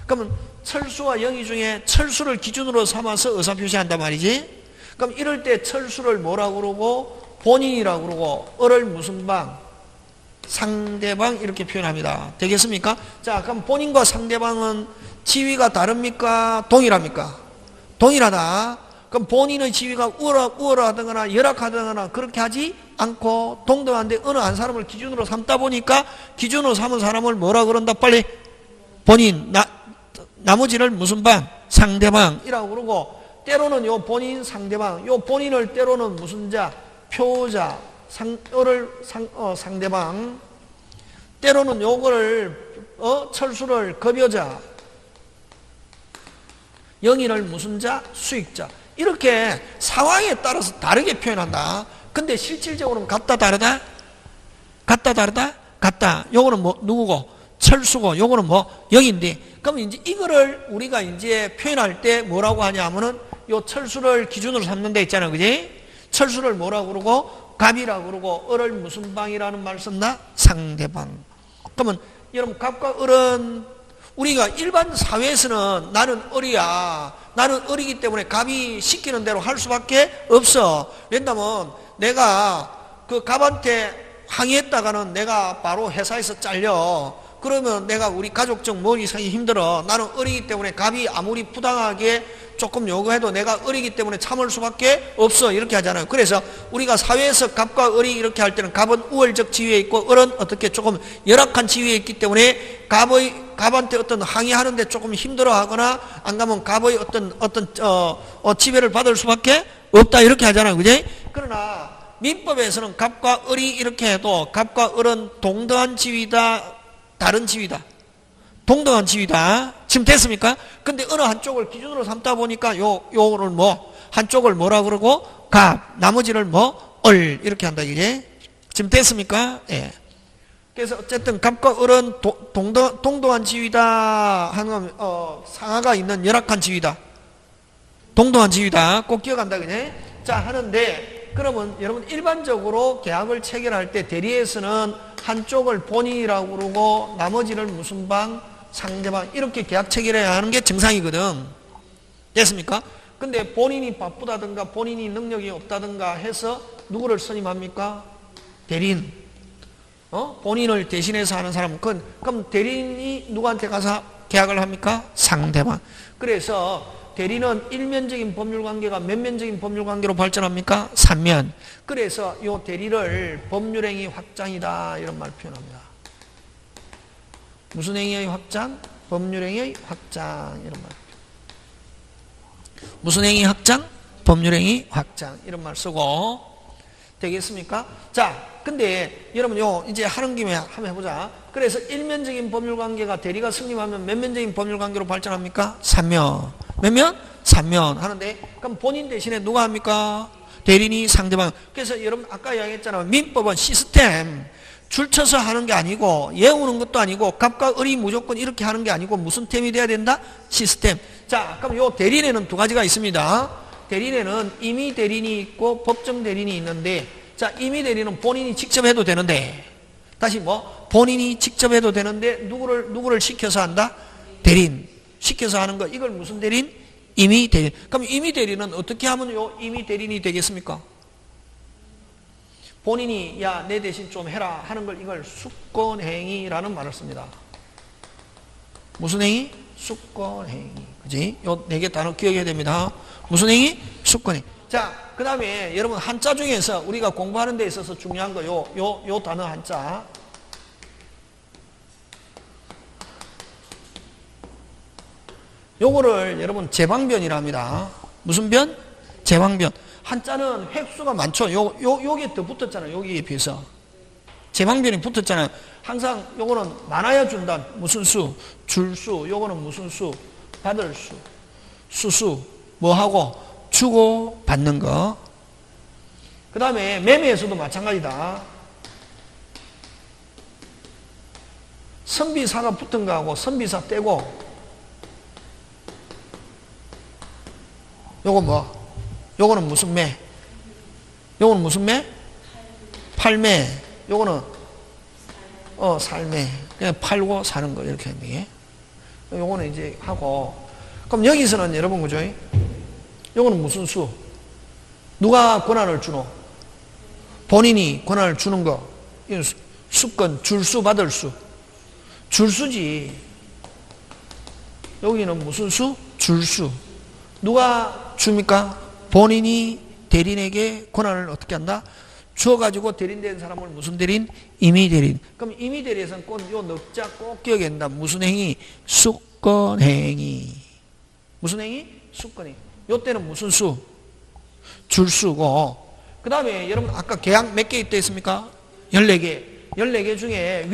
그러면 철수와 영의 중에 철수를 기준으로 삼아서 의사표시한단 말이지. 그럼 이럴 때 철수를 뭐라고 그러고 본인이라고 그러고 어를 무슨 방? 상대방 이렇게 표현합니다. 되겠습니까? 자, 그럼 본인과 상대방은 지위가 다릅니까? 동일합니까? 동일하다. 그럼 본인의 지위가 우월하거나 열악하거나 그렇게 하지 않고 동등한데 어느 한 사람을 기준으로 삼다 보니까 기준으로 삼은 사람을 뭐라 그런다? 빨리 본인, 나머지를 무슨 방? 상대방이라고 그러고 때로는 요 본인, 상대방, 요 본인을 때로는 무슨 자? 표자, 상대방, 때로는 요거를 철수를 급여자, 영의를 무슨 자? 수익자. 이렇게 상황에 따라서 다르게 표현한다. 근데 실질적으로는 같다 다르다? 같다 다르다? 같다. 요거는 뭐 누구고? 철수고 요거는 뭐 영인데. 그럼 이제 이거를 우리가 이제 표현할 때 뭐라고 하냐면은 요 철수를 기준으로 삼는 데 있잖아. 그지? 철수를 뭐라고 그러고 갑이라고 그러고 을을 무슨 방이라는 말 썼나? 상대방. 그러면 여러분 갑과 을은 우리가 일반 사회에서는 나는 을이야. 나는 을이기 때문에 갑이 시키는 대로 할 수밖에 없어. 왜냐면 내가 그 갑한테 항의했다가는 내가 바로 회사에서 잘려. 그러면 내가 우리 가족적 머리 사기 힘들어. 나는 을이기 때문에 갑이 아무리 부당하게 조금 요구해도 내가 을이기 때문에 참을 수밖에 없어. 이렇게 하잖아요. 그래서 우리가 사회에서 갑과 을이 이렇게 할 때는 갑은 우월적 지위에 있고 을은 어떻게 조금 열악한 지위에 있기 때문에 갑한테 어떤 항의하는데 조금 힘들어하거나 안 가면 갑의 어떤 지배를 받을 수밖에 없다. 이렇게 하잖아요. 그지? 그러나 민법에서는 갑과 을이 이렇게 해도 갑과 을은 동등한 지위다. 다른 지위다. 동등한 지위다. 지금 됐습니까? 근데 어느 한쪽을 기준으로 삼다 보니까 요거를 한쪽을 뭐라 그러고 갑, 나머지를 을 이렇게 한다. 이게 지금 됐습니까? 예. 그래서 어쨌든 갑과 을은 동등한 지위다 하는 상하가 있는 열악한 지위다. 동등한 지위다. 꼭 기억한다. 그냥. 자, 하는데 그러면 여러분 일반적으로 계약을 체결할 때 대리에서는 한쪽을 본인이라고 그러고 나머지를 무슨 방? 상대방. 이렇게 계약 체결해야 하는 게 정상이거든. 됐습니까? 근데 본인이 바쁘다든가 본인이 능력이 없다든가 해서 누구를 선임합니까? 대리인. 본인을 대신해서 하는 사람. 그럼 대리인이 누구한테 가서 계약을 합니까? 상대방. 그래서 대리는 일면적인 법률관계가 몇 면적인 법률관계로 발전합니까? 3면. 그래서 이 대리를 법률행위 확장이다 이런 말 표현합니다. 무슨 행위의 확장? 법률행위의 확장 이런 말. 무슨 행위 확장? 법률행위 확장 이런 말 쓰고 되겠습니까? 자, 근데 여러분 이제 하는 김에 한번 해보자. 그래서 일면적인 법률관계가 대리가 승립하면 몇 면적인 법률관계로 발전합니까? 3면. 몇 면? 3면 하는데 그럼 본인 대신에 누가 합니까? 대리인이 상대방. 그래서 여러분 아까 이야기했잖아요. 민법은 시스템 줄 쳐서 하는 게 아니고 예우는 것도 아니고 갑과 을이 무조건 이렇게 하는 게 아니고 무슨 템이 돼야 된다? 시스템. 자, 그럼 요 대리인에는 두 가지가 있습니다. 대리인에는 임의 대리인이 있고 법정 대리인이 있는데 자, 임의 대리인은 본인이 직접 해도 되는데 다시 본인이 직접 해도 되는데 누구를 시켜서 한다? 대리인. 시켜서 하는 거. 이걸 무슨 대리인? 임의 대리인. 그럼 임의 대리인은 어떻게 하면 요 임의 대리인이 되겠습니까? 본인이 야, 내 대신 좀 해라 하는 걸 이걸 수권행위라는 말을 씁니다. 무슨 행위? 수권행위. 그지? 요 네 개 단어 기억해야 됩니다. 무슨 행위? 수권행위. 자, 그 다음에 여러분 한자 중에서 우리가 공부하는 데 있어서 중요한 거 요 단어 한자. 요거를 여러분 제방변이라 합니다. 무슨 변? 제방변. 한자는 획수가 많죠. 요게 더 붙었잖아요. 여기에 비해서. 제방변이 붙었잖아요. 항상 요거는 많아야 준다. 무슨 수? 줄수. 요거는 무슨 수? 받을 수. 수수. 뭐하고? 주고 받는 거. 그 다음에 매매에서도 마찬가지다. 선비사가 붙은 거하고 선비사 떼고 요거 요거는 무슨 매? 요거는 무슨 매? 팔매. 요거는 삶에 그냥 팔고 사는 거 이렇게 하면 돼. 요거는 이제 하고 그럼 여기서는 여러분 그죠? 요거는 무슨 수? 누가 권한을 주노? 본인이 권한을 주는 거. 수권, 줄수, 받을 수. 줄수지. 여기는 무슨 수? 줄수. 누가 줍니까? 본인이 대리인에게 권한을 어떻게 한다? 주어가지고 대리인된 사람을 무슨 대리인? 임의대리인. 그럼 임의대리에서는 꼭 요 넉자 꼭 기억해야 된다. 무슨 행위? 수권행위. 무슨 행위? 수권행위. 요 때는 무슨 수? 줄수고. 그 다음에 여러분 아까 계약 몇 개 있다 했습니까? 14개. 14개 중에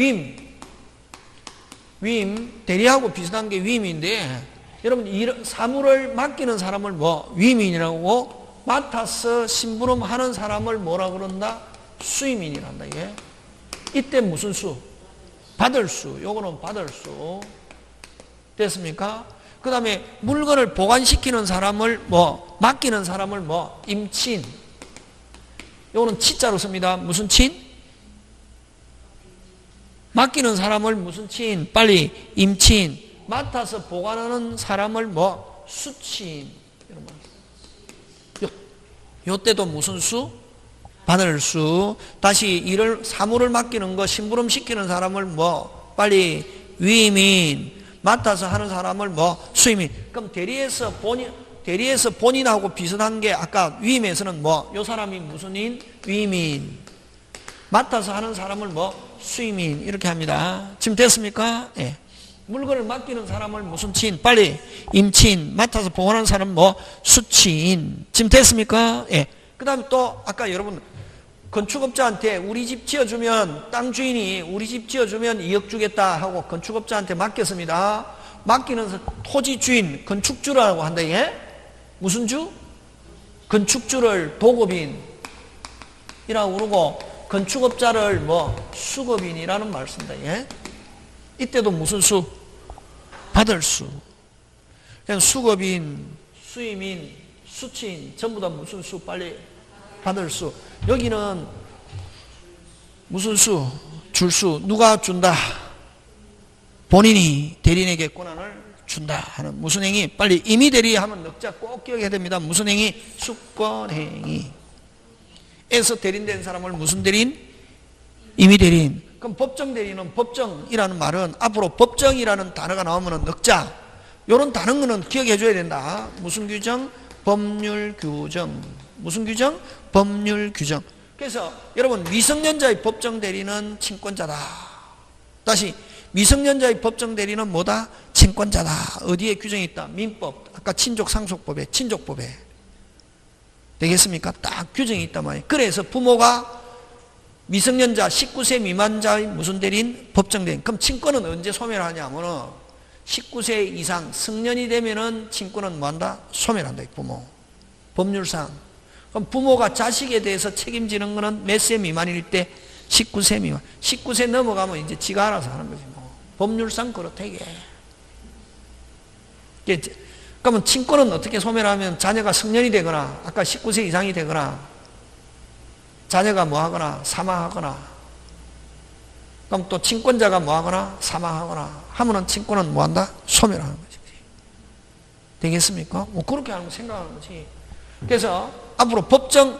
윈, 대리하고 비슷한 게 위임인데, 여러분, 사물을 맡기는 사람을 뭐, 위임인이라고, 맡아서 심부름하는 사람을 뭐라 그런다? 수임인이란다, 이게. 이때 무슨 수? 받을 수. 요거는 받을 수. 됐습니까? 그 다음에 물건을 보관시키는 사람을 뭐, 맡기는 사람을 뭐, 임친. 요거는 치자로 씁니다. 무슨 친? 맡기는 사람을 무슨 친? 빨리 임친. 맡아서 보관하는 사람을 뭐? 수친. 요 때도 무슨 수? 받을 수. 다시 사물을 맡기는 거, 심부름 시키는 사람을 뭐? 빨리 위임인. 맡아서 하는 사람을 뭐? 수임인. 그럼 대리에서 본인하고 비슷한 게 아까 위임에서는 뭐? 요 사람이 무슨 인? 위임인. 맡아서 하는 사람을 뭐? 수임인. 이렇게 합니다. 지금 됐습니까? 예. 물건을 맡기는 사람을 무슨 친? 빨리 임친. 맡아서 보관하는 사람 뭐? 수친. 지금 됐습니까? 예. 그 다음에 또 아까 여러분 건축업자한테 우리 집 지어주면 땅 주인이 우리 집 지어주면 2억 주겠다 하고 건축업자한테 맡겼습니다. 맡기는 토지 주인 건축주라고 한다. 예? 무슨 주? 건축주를 도급인이라고 그러고 건축업자를 뭐 수급인이라는 말 쓴다. 예? 이때도 무슨 수? 받을 수. 그냥 수급인, 수임인, 수친 전부 다 무슨 수? 빨리 받을 수. 여기는 무슨 수? 줄 수. 누가 준다? 본인이 대리인에게 권한을 준다 하는 무슨 행위? 빨리 임의대리 하면 넉자 꼭 기억해야 됩니다. 무슨 행위? 수권행위. 에서 대리인된 사람을 무슨 대리인? 임의대리인. 그럼 법정대리인은 법정이라는 말은 앞으로 법정이라는 단어가 나오면 넉자 요런 단어는 기억해 줘야 된다. 무슨 규정? 법률 규정. 무슨 규정? 법률 규정. 그래서 여러분 미성년자의 법정대리는 친권자다. 다시 미성년자의 법정대리는 뭐다? 친권자다. 어디에 규정이 있다? 민법. 아까 친족상속법에 친족법에 되겠습니까? 딱 규정이 있단 말이에요. 그래서 부모가 미성년자 19세 미만자의 무슨 대리인? 법정대리인. 그럼 친권은 언제 소멸하냐면은 19세 이상 성년이 되면은 친권은 뭐한다? 소멸한다. 부모. 법률상. 그럼 부모가 자식에 대해서 책임지는 거는 몇 세 미만일 때? 19세 미만. 19세 넘어가면 이제 지가 알아서 하는 거지 뭐. 법률상 그렇다 이게. 그러면 친권은 어떻게 소멸하면 자녀가 성년이 되거나 아까 19세 이상이 되거나 자녀가 뭐하거나 사망하거나 그럼 또 친권자가 뭐하거나 사망하거나 하면은 친권은 뭐한다? 소멸하는 거지. 되겠습니까? 뭐 그렇게 하는 거 생각하는 거지. 그래서 앞으로 법정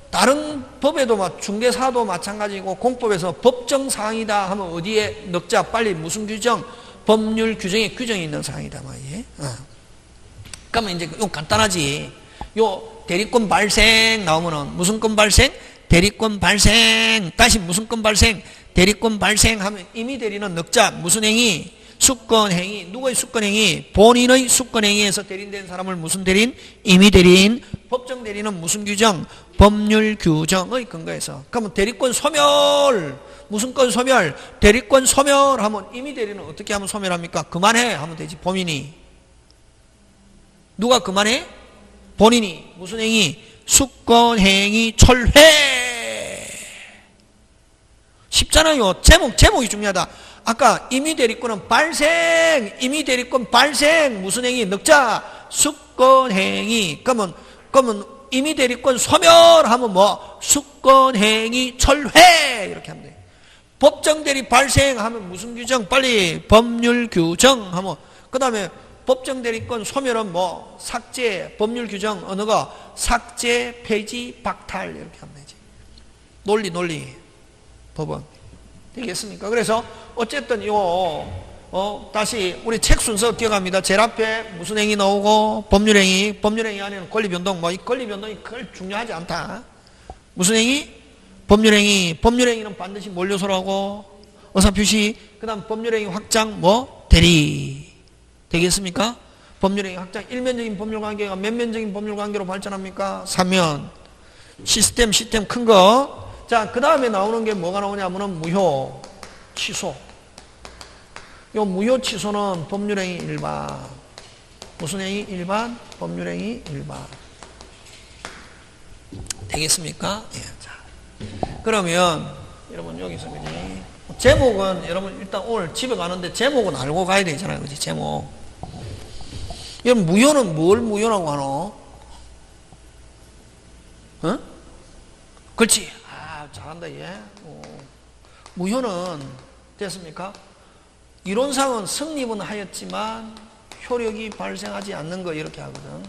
다른 법에도 중개사도 마찬가지고 공법에서 법정사항이다 하면 어디에 넣자? 빨리 무슨 규정? 법률 규정에 규정이 있는 사항이다 말이에요. 그러면 이제 요 간단하지. 요 대리권 발생 나오면은 무슨 권 발생? 대리권 발생. 다시 무슨 권 발생? 대리권 발생하면 임의대리는 넉자 무슨 행위? 수권행위. 누구의 수권행위? 본인의 수권행위에서 대리인된 사람을 무슨 대리인? 임의대리인. 법정대리는 무슨 규정? 법률 규정의 근거에서. 그러면 대리권 소멸. 무슨 권 소멸? 대리권 소멸하면 임의대리는 어떻게 하면 소멸합니까? 그만해 하면 되지. 범인이. 누가 그만해? 본인이. 무슨 행위? 수권행위 철회. 쉽잖아요. 제목이 중요하다. 아까 임의대리권은 발생. 임의대리권 발생. 무슨 행위? 넉자. 수권행위. 그러면 임의대리권 소멸하면 뭐? 수권행위 철회. 이렇게 하면 돼. 법정 대리 발생하면 무슨 규정? 빨리 법률 규정 하면 그 다음에 법정 대리권 소멸은 뭐 삭제, 법률 규정 어느 거? 삭제, 폐지, 박탈 이렇게 하면 되지. 논리 법원 되겠습니까? 그래서 어쨌든 다시 우리 책 순서 기억합니다. 제일 앞에 무슨 행위 나오고 법률행위 안에는 권리변동 뭐 이 권리변동이 그걸 중요하지 않다. 무슨 행위? 법률행위는 반드시 뭘 요소로 하고 의사표시 그 다음 법률행위 확장 뭐 대리 되겠습니까? 법률행위 확장 일면적인 법률관계가 몇 면적인 법률관계로 발전합니까? 3면 시스템 큰 거. 자, 그 다음에 나오는 게 뭐가 나오냐면은 무효 취소. 요 무효 취소는 법률행위 일반 무슨 행위 일반 법률행위 일반 되겠습니까? 예, 자. 그러면 여러분 여기서 그지 제목은 여러분 일단 오늘 집에 가는데 제목은 알고 가야 되잖아요. 그지 제목. 여러분 무효는 뭘 무효라고 하노? 어? 그렇지. 아 잘한다 얘. 무효는 됐습니까? 이론상은 성립은 하였지만 효력이 발생하지 않는 거 이렇게 하거든.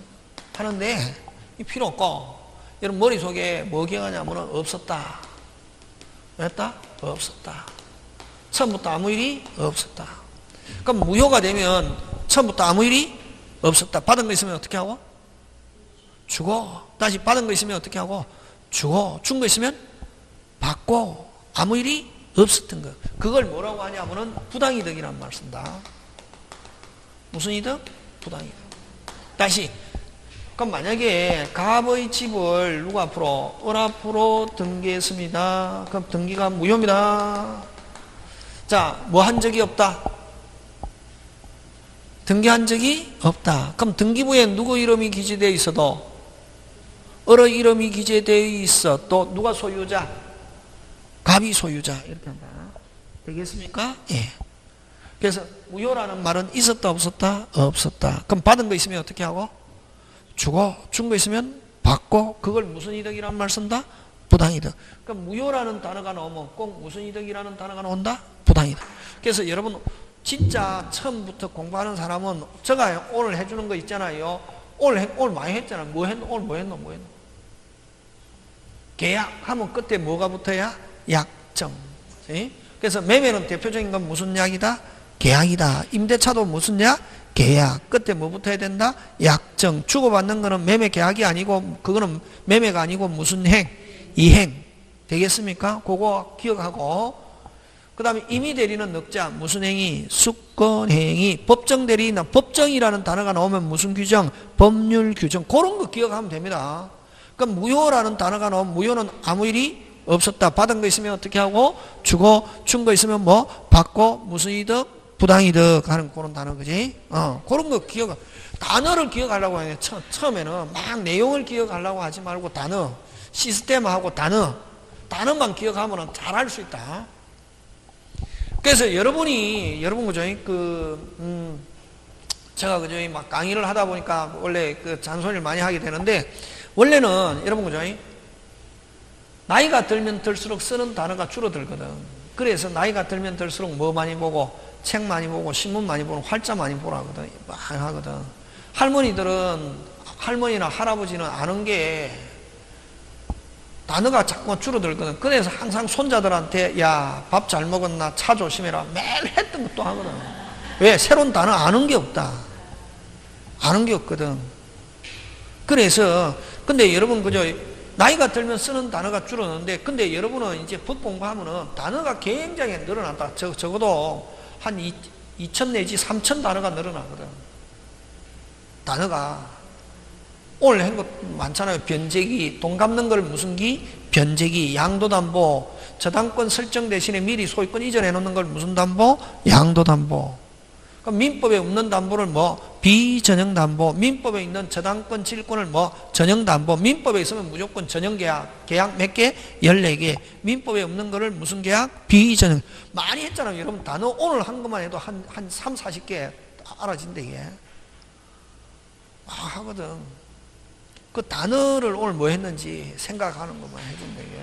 하는데 이 필요 없고 여러분 머릿속에 뭐 기억하냐면 없었다. 왜했다? 없었다. 처음부터 아무 일이 없었다. 그럼 무효가 되면 처음부터 아무 일이 없었다. 받은 거 있으면 어떻게 하고? 주고. 다시 받은 거 있으면 어떻게 하고? 주고. 준 거 있으면 받고. 아무 일이 없었던 거. 그걸 뭐라고 하냐면은 부당이득이란 말 쓴다. 무슨 이득? 부당이득. 다시. 그럼 만약에 갑의 집을 누가 앞으로? 을 앞으로 등기했습니다. 그럼 등기가 무효입니다. 자, 뭐 한 적이 없다? 등기한 적이 없다. 그럼 등기부에 누구 이름이 기재되어 있어도 을의 이름이 기재되어 있어. 또 누가 소유자? 갑이 소유자. 이렇게 한다. 되겠습니까? 예. 그래서 무효라는 말은 있었다 없었다? 없었다. 그럼 받은 거 있으면 어떻게 하고? 주고. 준 거 있으면 받고. 그걸 무슨 이득이라는 말 쓴다? 부당이득. 그럼 무효라는 단어가 나오면 꼭 무슨 이득이라는 단어가 나온다? 부당이득. 그래서 여러분 진짜 처음부터 공부하는 사람은 제가 오늘 해주는 거 있잖아요. 오늘 많이 했잖아. 오늘 뭐 했노? 계약하면 끝에 뭐가 붙어야? 약정. 그래서 매매는 대표적인 건 무슨 약이다? 계약이다. 임대차도 무슨 약? 계약. 끝에 뭐 붙어야 된다? 약정. 주고받는 거는 매매 계약이 아니고 그거는 매매가 아니고 무슨 행? 이행. 되겠습니까? 그거 기억하고. 그 다음에 임의대리는 넉자. 무슨 행위? 수권행위. 법정대리나 법정이라는 단어가 나오면 무슨 규정? 법률 규정. 그런 거 기억하면 됩니다. 그럼 무효라는 단어가 나오면 무효는 아무 일이 없었다. 받은 거 있으면 어떻게 하고? 주고. 준 거 있으면 뭐? 받고. 무슨 이득? 부당이득 하는 그런 단어, 그지? 그런 거 단어를 기억하려고 하냐. 처음에는 막 내용을 기억하려고 하지 말고 단어, 시스템하고 단어만 기억하면 잘 할 수 있다. 그래서 여러분, 그죠? 제가, 그죠? 막 강의를 하다 보니까 원래 잔소리를 많이 하게 되는데, 원래는, 여러분, 그죠? 나이가 들면 들수록 쓰는 단어가 줄어들거든. 그래서 나이가 들면 들수록 뭐 많이 보고, 책 많이 보고, 신문 많이 보고, 활자 많이 보라 하거든. 많이 하거든. 할머니나 할아버지는 아는 게 단어가 자꾸 줄어들거든. 그래서 항상 손자들한테 야, 밥 잘 먹었나? 차 조심해라. 매일 했던 것도 하거든. 왜? 새로운 단어 아는 게 없다. 아는 게 없거든. 그래서 근데 여러분 그죠? 나이가 들면 쓰는 단어가 줄어드는데 근데 여러분은 이제 법 공부하면은 단어가 굉장히 늘어난다. 적어도 한 2,000 내지 3,000 단어가 늘어나거든. 단어가 오늘 한 것 많잖아요. 변제기, 돈 갚는 걸 무슨 기? 변제기, 양도담보, 저당권 설정 대신에 미리 소유권 이전해 놓는 걸 무슨 담보? 양도담보. 그럼 민법에 없는 담보를 뭐? 비전형담보. 민법에 있는 저당권 질권을 뭐? 전형담보. 민법에 있으면 무조건 전형계약. 계약 몇 개? 14개. 민법에 없는 거를 무슨 계약? 비전형. 많이 했잖아요. 여러분 단어 오늘 한 것만 해도 한 3, 40개 알아진대 이게. 하거든. 그 단어를 오늘 뭐 했는지 생각하는 것만 해준대 이게.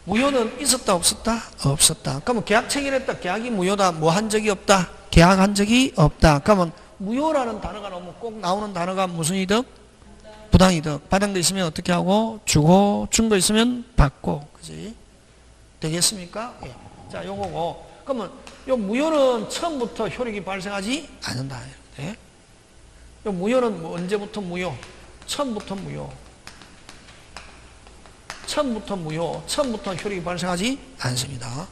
무효는 있었다 없었다? 없었다. 그러면 계약 체결했다. 계약이 무효다. 뭐 한 적이 없다. 계약한 적이 없다. 그러면 무효라는 단어가 나오면 꼭 나오는 단어가 무슨 이득? 부당이득. 받은 거 있으면 어떻게 하고? 주고, 준 거 있으면 받고. 그지? 되겠습니까? 예. 자, 요거고. 그러면 요 무효는 처음부터 효력이 발생하지 않는다. 예? 요 무효는 뭐 언제부터 무효? 처음부터 무효. 처음부터 무효. 처음부터 효력이 발생하지 않습니다.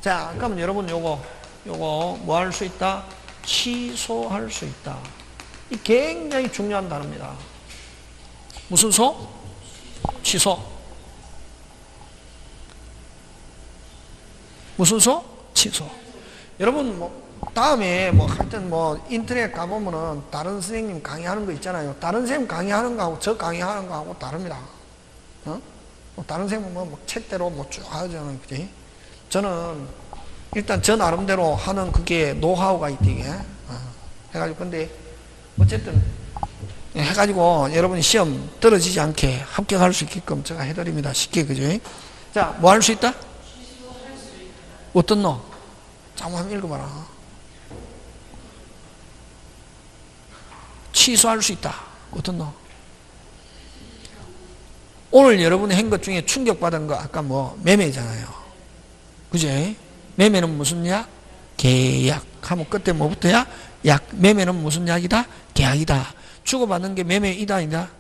자, 그러면 여러분 요거 뭐 할 수 있다? 취소할 수 있다. 이 굉장히 중요한 단어입니다. 무슨 소? 취소. 무슨 소? 취소. 여러분 뭐 다음에 뭐 하여튼 뭐 인터넷 가보면은 다른 선생님 강의하는 거 있잖아요. 다른 선생님 강의하는 거하고 저 강의하는 거하고 다릅니다. 어? 뭐 다른 선생님은 뭐 책대로 뭐 쭉 하잖아요. 그지? 저는 일단 저 나름대로 하는 그게 노하우가 있대게. 해가지고 근데 어쨌든 해가지고 여러분이 시험 떨어지지 않게 합격할 수 있게끔 제가 해드립니다. 쉽게. 그죠? 자, 뭐 할 수 있다? 어떤 너? 잠깐 한번 읽어봐라. 취소할 수 있다. 어떤 너? 오늘 여러분이 한 것 중에 충격받은 거 아까 뭐 매매잖아요. 그지? 매매는 무슨 약? 계약. 하면 그때 뭐부터야? 약. 매매는 무슨 약이다? 계약이다. 주고받는 게 매매이다 아니다?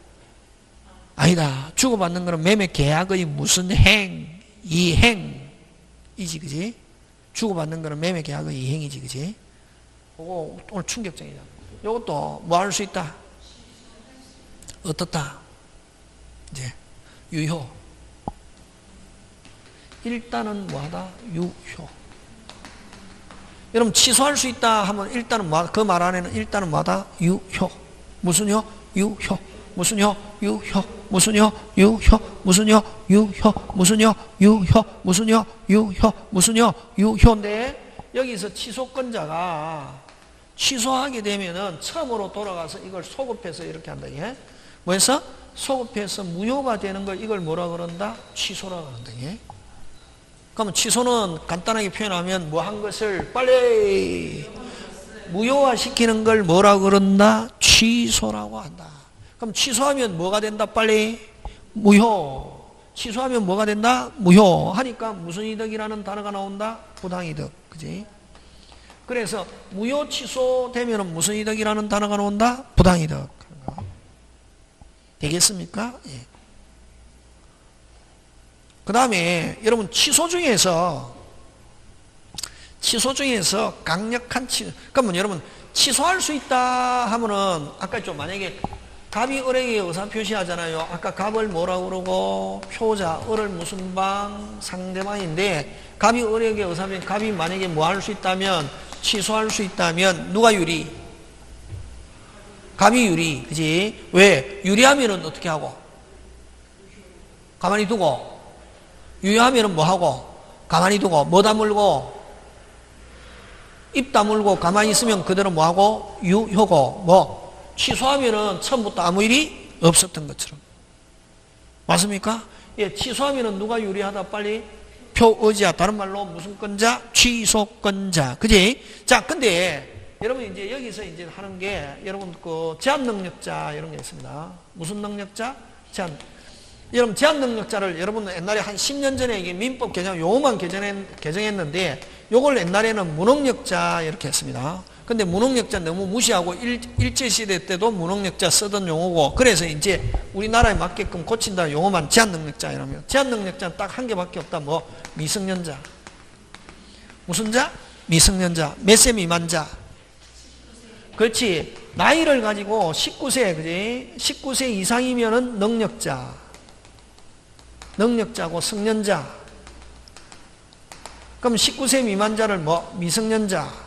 아니다. 주고받는 거는 매매 계약의 무슨 행? 이행이지. 그지? 주고받는 거는 매매 계약의 이행이지. 그지? 그거 오늘 충격적이다. 이것도 뭐 할 수 있다? 어떻다? 이제 유효. 일단은 뭐하다? 유효. 여러분 취소할 수 있다 하면 일단은 뭐, 그 말 안에는 일단은 뭐하다? 유효. 무슨 효? 유효. 무슨 효? 유효. 무슨 효? 유효. 무슨 효? 유효. 무슨 효? 유효. 무슨 효? 유효. 무슨 효? 유효인데 여기서 취소권자가 취소하게 되면은 처음으로 돌아가서 이걸 소급해서 이렇게 한다. 예? 뭐해서? 소급해서 무효가 되는 걸 이걸 뭐라 그런다? 취소라 그런다. 예? 그러면 취소는 간단하게 표현하면 뭐 한 것을 빨리 무효화시키는 걸 뭐라 그런다? 취소라고 한다. 그럼 취소하면 뭐가 된다? 빨리 무효. 취소하면 뭐가 된다? 무효. 하니까 무슨 이득이라는 단어가 나온다? 부당이득. 그지? 그래서 무효 취소되면 무슨 이득이라는 단어가 나온다? 부당이득. 되겠습니까? 예. 그 다음에 여러분 취소 중에서 강력한 취소. 그러면 여러분 취소할 수 있다 하면은 아까 좀 만약에 갑이 을에게 의사표시 하잖아요. 아까 갑을 뭐라고 그러고 표자 을을 무슨 방 상대방인데 갑이 을에게 의사표시. 갑이 만약에 뭐 할 수 있다면 취소할 수 있다면 누가 유리? 갑이 유리. 그지? 왜? 유리하면은 어떻게 하고? 가만히 두고. 유효하면은 뭐 하고? 가만히 두고. 뭐 다물고? 입 다물고 가만히 있으면 그대로 뭐 하고? 유효고. 뭐? 취소하면은 처음부터 아무 일이 없었던 것처럼. 맞습니까? 예, 취소하면은 누가 유리하다? 빨리 표의자. 다른 말로 무슨 건자? 취소건자. 그지? 자, 근데 여러분 이제 여기서 이제 하는 게 여러분 그 제한 능력자 이런 게 있습니다. 무슨 능력자? 제한. 여러분 제한 능력자를 여러분 옛날에 한 10년 전에 이게 민법 개정 요거만 개정했는데 요걸 옛날에는 무능력자 이렇게 했습니다. 근데 무능력자 너무 무시하고 일제시대 때도 무능력자 쓰던 용어고 그래서 이제 우리나라에 맞게끔 고친다 용어만 제한 능력자 이러면 제한 능력자는 딱 한 개밖에 없다. 뭐 미성년자. 무슨 자? 미성년자. 몇 세 미만자? 그렇지. 나이를 가지고 19세 그지? 19세 이상이면은 능력자. 능력자고 성년자. 그럼 19세 미만자를 뭐 미성년자.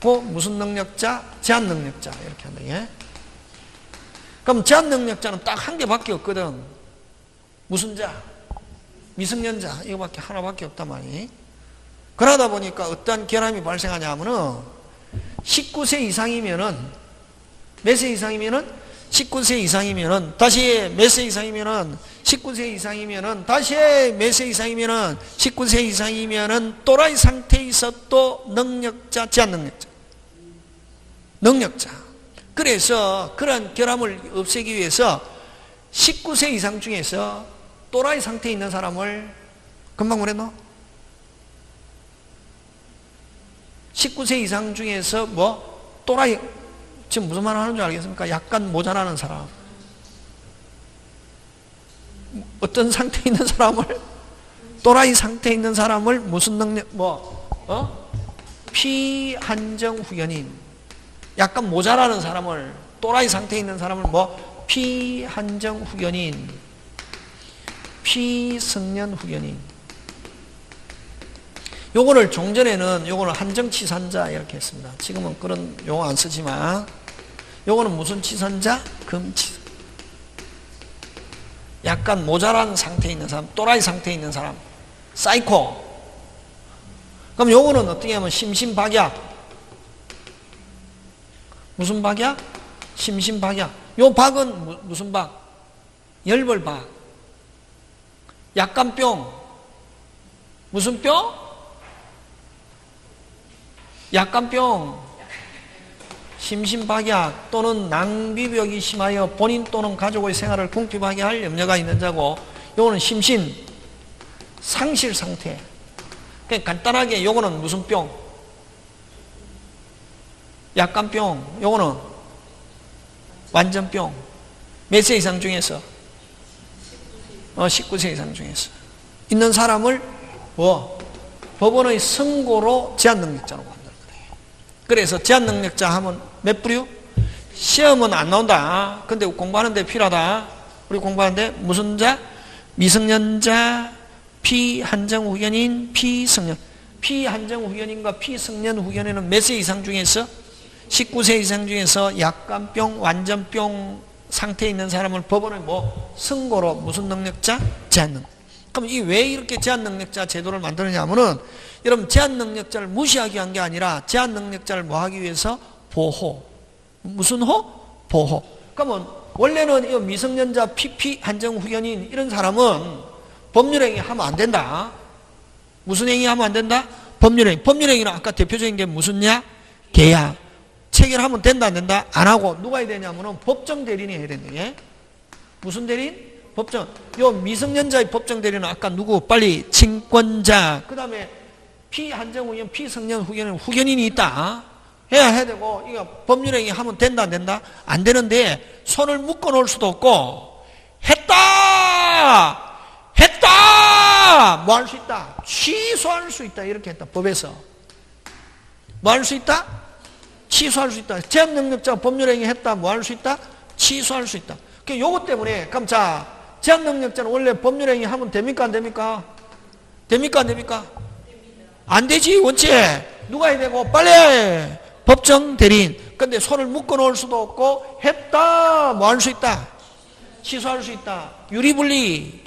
고 무슨 능력자? 제한 능력자 이렇게 한다. 예? 그럼 제한 능력자는 딱 한 개밖에 없거든. 무슨 자? 미성년자. 이거밖에 하나밖에 없단 말이에요. 그러다 보니까 어떤 결함이 발생하냐 하면은 19세 이상이면은 몇 세 이상이면은 19세 이상이면은 다시 몇 세 이상이면은 19세 이상이면은 다시 몇 세 이상이면은 19세 이상이면은 또라이 상태에 있어 또 능력자, 제한 능력자. 능력자. 그래서 그런 결함을 없애기 위해서 19세 이상 중에서 또라이 상태에 있는 사람을 금방 뭐랬노? 19세 이상 중에서 뭐 또라이 지금 무슨 말 하는 줄 알겠습니까? 약간 모자라는 사람. 어떤 상태에 있는 사람을 또라이 상태에 있는 사람을 무슨 능력 피한정 후견인. 약간 모자라는 사람을 또라이 상태에 있는 사람을 피한정 후견인, 피성년 후견인. 요거를 종전에는 요거는 한정치산자 이렇게 했습니다. 지금은 그런 용어 안 쓰지만 요거는 무슨 치산자? 금치산. 약간 모자란 상태에 있는 사람, 또라이 상태에 있는 사람, 사이코. 그럼 요거는 어떻게 하면 심신박약. 무슨 박약? 심신박약. 요 박은 무슨 박? 열벌박. 약간 뿅. 무슨 뿅? 약간 뿅. 심신박약 또는 낭비벽이 심하여 본인 또는 가족의 생활을 궁핍하게 할 염려가 있는 자고, 요거는 심신 상실 상태. 그냥 간단하게 요거는 무슨 뿅? 약간 뿅. 요거는 완전 뿅. 몇 세 이상 중에서? 19세 이상 중에서 있는 사람을 법원의 선고로 제한능력자라고 한다. 그래서 제한능력자 하면 몇 부류? 시험은 안 나온다. 근데 공부하는데 필요하다. 우리 공부하는데 무슨 자? 미성년자, 피한정 후견인, 피성년. 피한정 후견인과 피성년 후견인은 몇 세 이상 중에서? 19세 이상 중에서 약간 뿅, 완전 뿅 상태에 있는 사람을 법원에 선고로 무슨 능력자? 제한능력. 그럼 이 왜 이렇게 제한능력자 제도를 만드느냐면은 여러분 제한능력자를 무시하기 위한 게 아니라 제한능력자를 뭐 하기 위해서? 보호. 무슨 호? 보호. 그러면 원래는 이 미성년자 피피 한정 후견인 이런 사람은 법률행위 하면 안 된다. 무슨 행위 하면 안 된다? 법률행위. 법률행위는 아까 대표적인 게 무슨냐? 계약. 체결하면 된다 안 된다? 안 하고 누가 해야 되냐면은 법정 대리인이 해야 된다. 예? 무슨 대리인? 법정. 요 미성년자의 법정 대리인은 아까 누구? 빨리 친권자. 그 다음에 피한정 후견, 피성년 후견은 후견인이 있다. 해야 되고 이거 법률행위 하면 된다 안 된다? 안 되는데 손을 묶어 놓을 수도 없고 했다 뭐 할 수 있다? 취소할 수 있다. 이렇게 했다. 법에서 뭐 할 수 있다? 취소할 수 있다. 제한능력자가 법률행위 했다. 뭐 할 수 있다? 취소할 수 있다. 그 요것 때문에 그럼 자 제한능력자는 원래 법률행위 하면 됩니까 안 됩니까? 됩니까 안 됩니까? 안 되지. 원체 누가 해야 되고 빨리 법정 대리인. 근데 손을 묶어 놓을 수도 없고 했다 뭐 할 수 있다? 취소할 수 있다. 유리분리.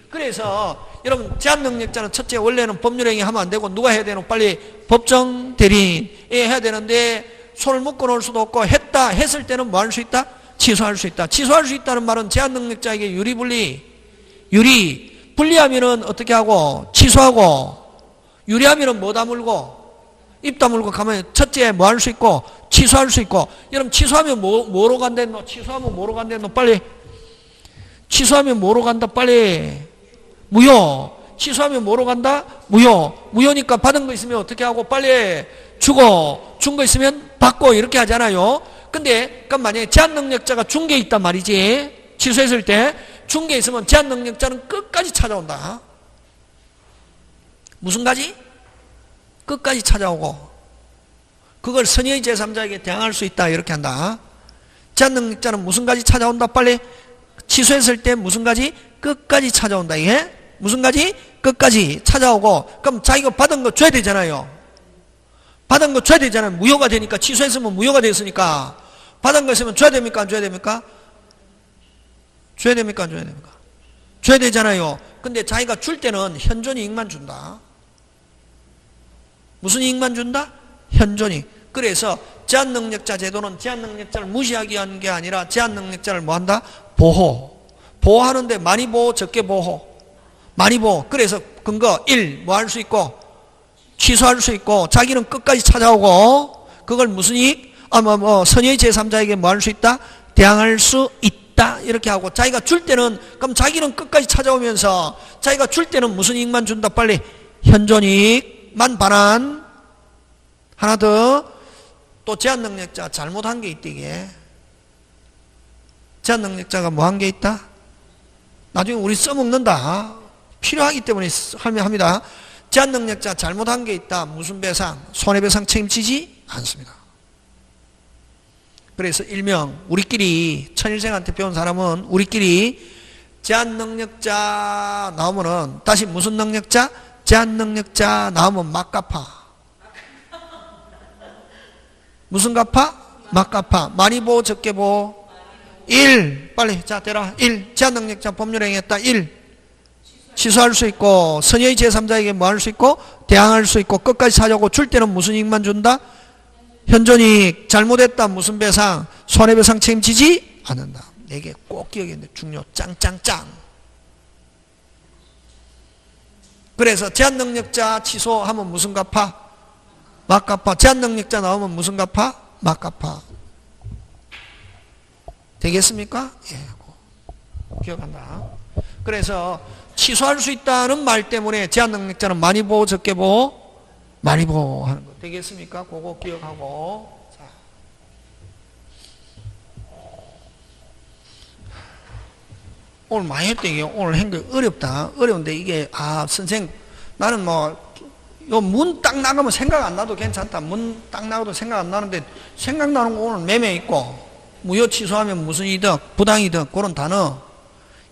그래서 여러분 제한능력자는 첫째 원래는 법률행위 하면 안 되고 누가 해야 되노? 빨리 법정 대리인이 해야 되는데 손을 묶어 놓을 수도 없고 했다 했을 때는 뭐 할 수 있다? 취소할 수 있다. 취소할 수 있다는 말은 제한능력자에게 불리하면은 어떻게 하고? 취소하고. 유리하면은 뭐 다물고? 입 다물고 가면 첫째 뭐 할 수 있고? 취소할 수 있고. 여러분 취소하면 뭐로 간댔노? 취소하면 뭐로 간댔노? 빨리. 취소하면 뭐로 간다? 빨리. 무효. 취소하면 뭐로 간다? 무효. 무효니까 받은 거 있으면 어떻게 하고? 빨리 주고. 준 거 있으면 받고 이렇게 하잖아요. 근데 그럼 만약에 제한능력자가 준 게 있단 말이지. 취소했을 때 준 게 있으면 제한능력자는 끝까지 찾아온다. 무슨 가지? 끝까지 찾아오고 그걸 선의의 제3자에게 대항할 수 있다. 이렇게 한다. 제한능력자는 무슨 가지 찾아온다. 빨리. 취소했을 때 무슨 가지? 끝까지 찾아온다. 이게 무슨 가지? 끝까지 찾아오고. 그럼 자기가 받은 거 줘야 되잖아요. 받은 거 줘야 되잖아요. 무효가 되니까. 취소했으면 무효가 됐으니까 받은 거 있으면 줘야 됩니까 안 줘야 됩니까? 줘야 됩니까 안 줘야 됩니까? 줘야 되잖아요. 근데 자기가 줄 때는 현존이익만 준다. 무슨 이익만 준다? 현존이익. 그래서 제한능력자 제도는 제한능력자를 무시하기 위한 게 아니라 제한능력자를 뭐한다? 보호하는데 많이 보호, 적게 보호. 많이 보호. 그래서 근거 1, 뭐 할 수 있고 취소할 수 있고 자기는 끝까지 찾아오고 그걸 무슨 이익? 선의의 제3자에게 뭐 할 수 있다? 대항할 수 있다. 이렇게 하고 자기가 줄 때는 그럼 자기는 끝까지 찾아오면서 자기가 줄 때는 무슨 이익만 준다? 빨리 현존이익만 반환. 하나 더. 또 제한능력자 잘못한 게 있다. 이게 제한능력자가 뭐 한 게 있다? 나중에 우리 써먹는다. 필요하기 때문에 합니다. 제한능력자 잘못한 게 있다. 무슨 배상? 손해배상 책임지지 않습니다. 그래서 일명 우리끼리 천일생한테 배운 사람은 우리끼리 제한능력자 나오면은 다시 무슨 능력자? 제한능력자 나오면 막 갚아. 무슨 갚아? 막 갚아. 많이 보호, 적게 보호? 1. 빨리 자 대라. 1. 제한능력자 법률행위했다. 1. 취소할 수 있고 선의의 제3자에게 뭐 할 수 있고 대항할 수 있고 끝까지 찾아오고 줄 때는 무슨 이익만 준다? 현존이익. 잘못했다. 무슨 배상? 손해배상 책임지지 않는다. 4개 꼭 기억해야 돼. 중요. 짱짱짱. 그래서 제한능력자 취소하면 무슨 갚아? 막 갚아. 제한능력자 나오면 무슨 갚아? 막 갚아. 되겠습니까? 예, 기억한다. 그래서 취소할 수 있다는 말 때문에 제한능력자는 많이 보호, 적게 보호? 많이 보호 하는 거. 되겠습니까? 그거 기억하고. 자. 오늘 많이 했다. 이게 오늘 한 게 어렵다. 어려운데 이게, 선생, 나는 요 문 딱 나가면 생각 안 나도 괜찮다. 문 딱 나가도 생각 안 나는데 생각나는 거 오늘 매매 있고 무효 취소하면 무슨 이득, 부당이득 그런 단어.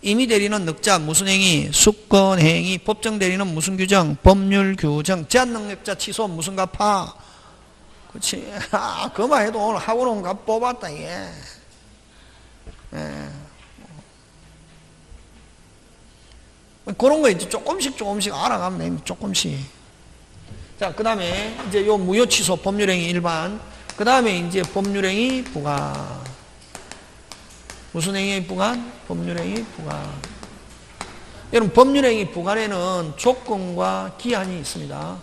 임의 대리는 늑자 무슨 행위, 수권행위. 법정 대리는 무슨 규정, 법률 규정. 제한능력자 취소 무슨 갚아. 그렇지. 그만 해도 오늘 학원 값 뽑았다 이게. 예. 그런 거 이제 조금씩 알아가면 됩니다. 조금씩. 자, 그 다음에 이제 요 무효 취소 법률행위 일반. 그 다음에 이제 법률행위 부관. 무슨 행위 부관? 법률행위 부관. 여러분, 법률행위 부관에는 조건과 기한이 있습니다.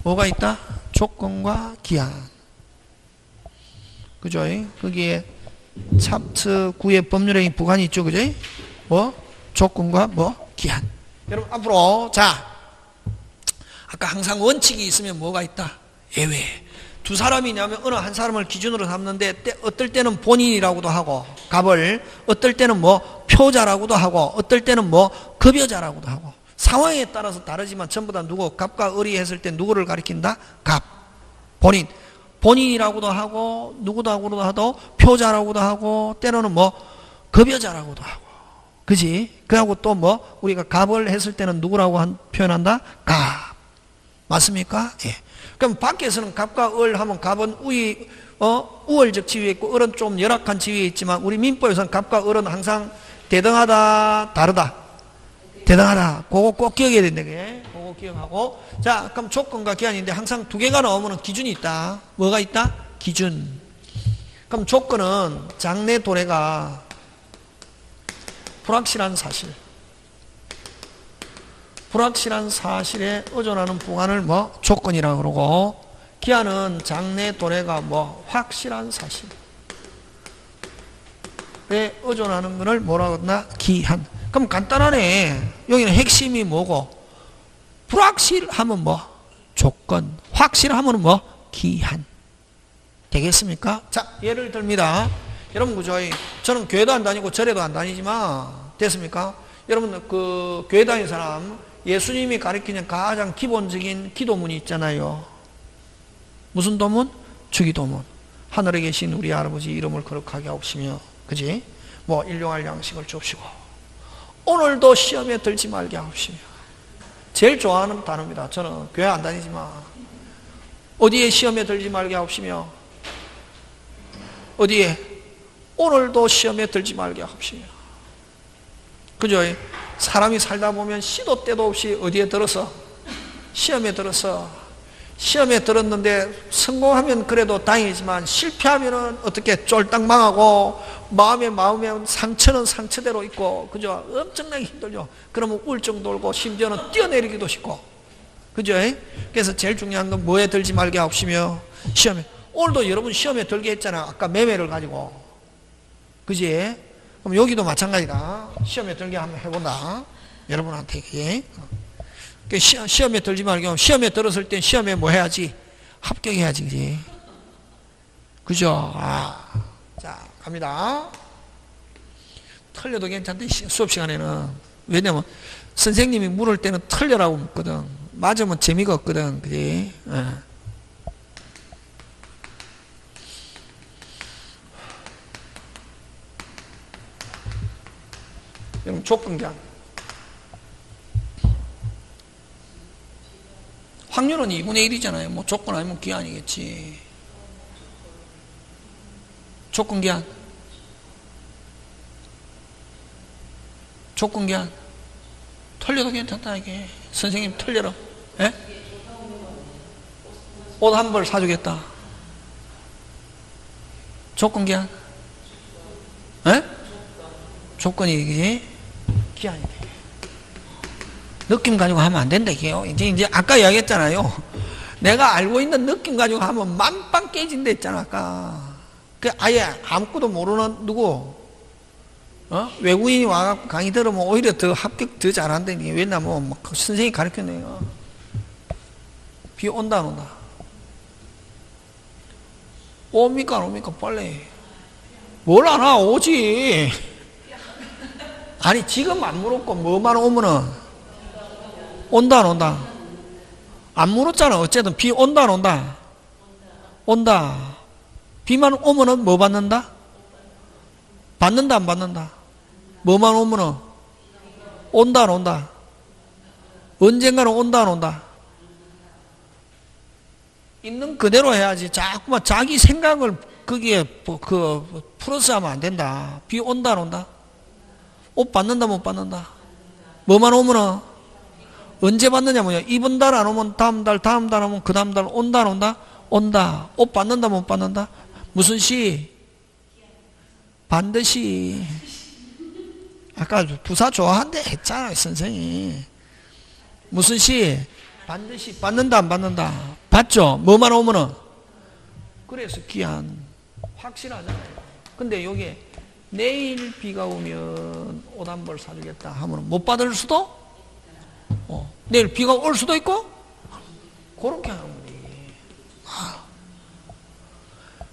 뭐가 있다? 조건과 기한. 그죠? 거기에 챕터 9의 법률행위 부관이 있죠. 그죠? 조건과 기한. 여러분, 앞으로, 자, 아까 항상 원칙이 있으면 뭐가 있다? 예외. 두 사람이냐면 어느 한 사람을 기준으로 삼는데 어떨 때는 본인이라고도 하고 갑을, 어떨 때는 표자라고도 하고 어떨 때는 급여자라고도 하고 상황에 따라서 다르지만 전부 다 누구? 갑과 을이 했을 때 누구를 가리킨다? 갑. 본인이라고도 하고 누구라고도 하도 표자라고도 하고 때로는 급여자라고도 하고. 그지? 그하고 또 우리가 갑을 했을 때는 누구라고 표현한다? 갑. 맞습니까? 예. 그럼 밖에서는 갑과 을 하면 갑은 우월적 지위에 있고 을은 좀 열악한 지위에 있지만 우리 민법에서는 갑과 을은 항상 대등하다, 다르다. 대등하다. 그거 꼭 기억해야 된다. 그거 기억하고. 자, 그럼 조건과 기한인데 항상 두 개가 나오면 기준이 있다. 뭐가 있다? 기준. 그럼 조건은 장래 도래가 불확실한 사실. 불확실한 사실에 의존하는 부관을 조건이라고 그러고, 기한은 장래 도래가 확실한 사실에 의존하는 것을 뭐라고 하나? 기한. 그럼 간단하네. 여기는 핵심이 뭐고? 불확실하면 조건. 확실하면 기한. 되겠습니까? 자, 예를 듭니다. 여러분, 그죠? 저는 교회도 안 다니고 절에도 안 다니지만, 됐습니까? 여러분, 교회 다니는 사람, 예수님이 가르치는 가장 기본적인 기도문이 있잖아요. 무슨 도문? 주기도문. 하늘에 계신 우리 아버지 이름을 거룩하게 하옵시며, 그지? 일용할 양식을 주옵시고, 오늘도 시험에 들지 말게 하옵시며. 제일 좋아하는 단어입니다. 저는 교회 안 다니지만, 어디에 시험에 들지 말게 하옵시며, 어디에? 오늘도 시험에 들지 말게 하옵시며. 그죠? 사람이 살다 보면 시도 때도 없이 어디에 들어서? 시험에 들어서. 시험에 들었는데 성공하면 그래도 다행이지만 실패하면은 어떻게 쫄딱 망하고 마음에 상처는 상처대로 있고, 그죠? 엄청나게 힘들죠. 그러면 우울증 돌고 심지어는 뛰어내리기도 쉽고, 그죠? 그래서 제일 중요한 건 뭐에 들지 말게 하옵시며 시험에. 오늘도 여러분 시험에 들게 했잖아. 아까 매매를 가지고, 그지? 그럼 여기도 마찬가지다. 시험에 들게 한번 해본다. 여러분한테 이게. 시험에 들지 말고, 시험에 들었을 땐 시험에 뭐 해야지? 합격해야지, 그지? 그죠? 자, 갑니다. 틀려도 괜찮대, 수업 시간에는. 왜냐면, 선생님이 물을 때는 틀려라고 묻거든. 맞으면 재미가 없거든, 그지? 그럼 조건경. 확률은 2분의 1이잖아요. 뭐 조건 아니면 기한이겠지. 조건 기한. 조건 기한. 틀려도 괜찮다, 이게. 선생님 틀려라. 예? 옷 한 벌 사주겠다. 조건 기한. 예? 조건이 이게 기한이 돼. 느낌 가지고 하면 안 된다, 이게요. 이제 아까 이야기했잖아요. 내가 알고 있는 느낌 가지고 하면 만빵 깨진다 했잖아, 아까. 그 아예 아무것도 모르는 누구, 외국인이 와갖고 강의 들으면 오히려 더 합격 더 잘한다니. 왜냐면 막 선생님이 가르쳐내요. 비 온다, 안 온다? 옵니까, 안 옵니까, 빨리. 뭘 안 와, 오지. 아니, 지금 안 물었고, 뭐만 오면은, 온다, 안 온다? 안 물었잖아. 어쨌든 비 온다, 안 온다? 온다. 비만 오면은 뭐 받는다? 받는다, 안 받는다? 뭐만 오면은? 온다, 안 온다? 언젠가는 온다, 안 온다? 있는 그대로 해야지. 자꾸만 자기 생각을 거기에 플러스 하면 안 된다. 비 온다, 안 온다? 옷 받는다, 못 받는다? 뭐만 오면은? 언제 받느냐, 뭐냐? 이번 달 안 오면 다음 달 안 오면 그 다음 달 온다, 안 온다? 온다. 옷 받는다, 못 받는다? 무슨 시? 반드시. 아까 부사 좋아한대 했잖아요, 선생님. 무슨 시? 반드시. 받는다, 안 받는다? 받죠? 뭐만 오면은? 그래서 기한. 확실하잖아요. 근데 여기 내일 비가 오면 옷 한 벌 사주겠다 하면 못 받을 수도? 내일 비가 올 수도 있고? 그렇게 하는 거지.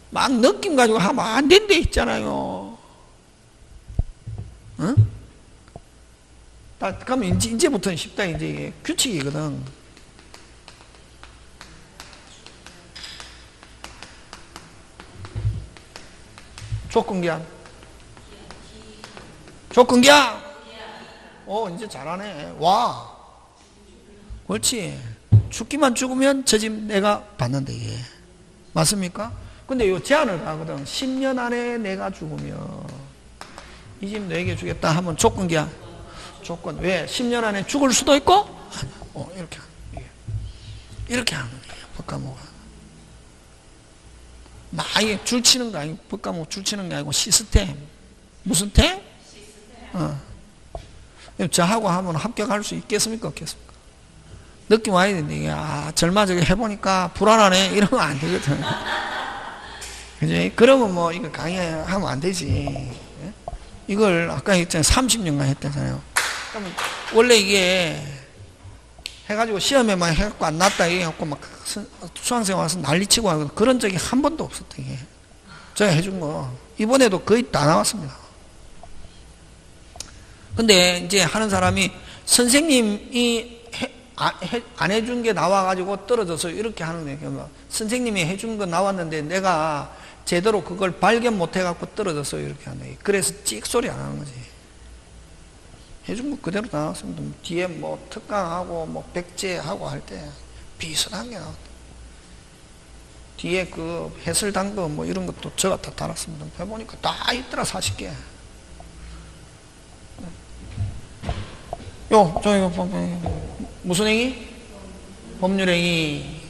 막 느낌 가지고 하면 안 된대 있잖아요. 응? 그러면 이제부터는 쉽다. 이제 이게 규칙이거든. 조건기한. 조건기한. 이제 잘하네. 와. 그렇지. 죽기만 죽으면 저 집 내가 받는데, 이게. 맞습니까? 근데 요 제한을 하거든. 10년 안에 내가 죽으면 이 집 너에게 주겠다 하면 조건기야. 조건. 왜? 10년 안에 죽을 수도 있고? 이렇게 하는. 이렇게 하는 거예요. 법과목은. 막 이게 줄 치는 거 아니고, 법과목 줄 치는 게 아니고 시스템. 무슨 템? 저하고 하면 합격할 수 있겠습니까? 없겠습니까? 느낌 와야 되는데, 절마 저기 해보니까 불안하네. 이러면 안 되거든. 그지? 그러면 뭐, 이거 강의하면 안 되지. 이걸 아까 했잖아요. 30년간 했다잖아요. 그러면 원래 이게 해가지고 시험에만 해갖고 안 났다 이래갖고 막 수강생 와서 난리치고 하고 그런 적이 한 번도 없었다, 이게. 제가 해준 거. 이번에도 거의 다 나왔습니다. 근데 이제 하는 사람이 선생님이 안 해준 게 나와가지고 떨어져서 이렇게 하는 거예요. 선생님이 해준 거 나왔는데 내가 제대로 그걸 발견 못 해갖고 떨어져서 이렇게 하는 거예요. 그래서 찍소리 안 하는 거지. 해준 거 그대로 나왔습니다. 뒤에 뭐 특강하고 뭐 백제하고 할 때 비슷한 게 나왔다. 뒤에 그 해설 단거 뭐 이런 것도 제가 다 달았습니다. 해보니까 다 있더라, 40개. 저 이거 무슨 행위? 법률행위.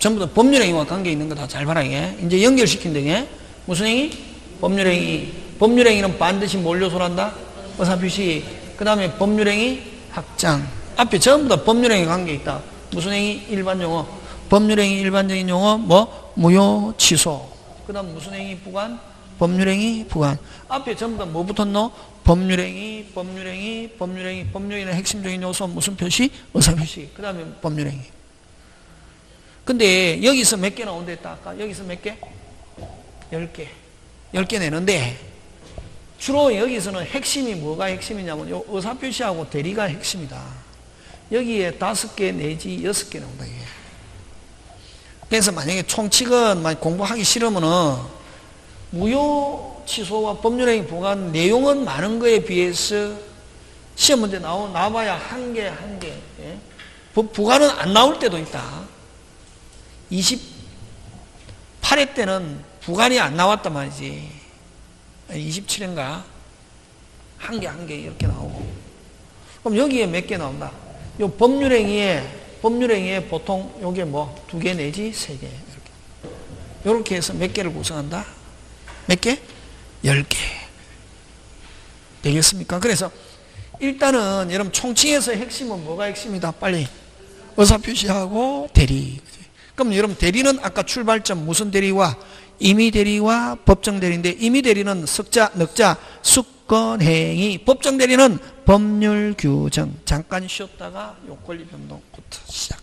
전부 다 법률행위와 관계 있는 거 다 잘 봐라, 이게. 이제 연결시킨다, 이게. 무슨 행위? 법률행위. 법률행위는 반드시 뭘 요소로 한다? 의사표시. 그 다음에 법률행위, 확장. 앞에 전부 다 법률행위 관계 있다. 무슨 행위? 일반용어. 법률행위, 일반적인 용어, 뭐? 무효, 취소. 그 다음 무슨 행위? 부관? 법률행위, 부관. 앞에 전부 다 뭐 붙었노? 법률행위, 법률행위, 법률행위. 법률행위의 핵심적인 요소 무슨 표시? 의사표시. 그 다음에 법률행위. 근데 여기서 몇 개 나온다 했다 아까? 여기서 몇 개? 10개. 10개 내는데 주로 여기서는 핵심이 뭐가 핵심이냐면 요 의사표시하고 대리가 핵심이다. 여기에 5개 내지 6개 나온다, 이게. 그래서 만약에 총칙은 공부하기 싫으면은 무효 취소와 법률행위 부관 내용은 많은 거에 비해서 시험 문제 나와봐야 한 개. 예? 부관은 안 나올 때도 있다. 28회 때는 부관이 안 나왔단 말이지. 27회인가? 한 개 이렇게 나오고. 그럼 여기에 몇 개 나온다? 요 법률행위에 보통 요게 뭐 2개 내지 3개. 이렇게 해서 몇 개를 구성한다? 몇 개? 10개. 되겠습니까? 그래서 일단은 여러분 총칭에서 핵심은 뭐가 핵심이다? 빨리. 의사표시하고 대리. 그럼 여러분 대리는 아까 출발점 무슨 대리와 임의 대리와 법정 대리인데 임의 대리는 석자, 넉자, 수권행위. 법정 대리는 법률 규정. 잠깐 쉬었다가 요권리 변동부터 시작.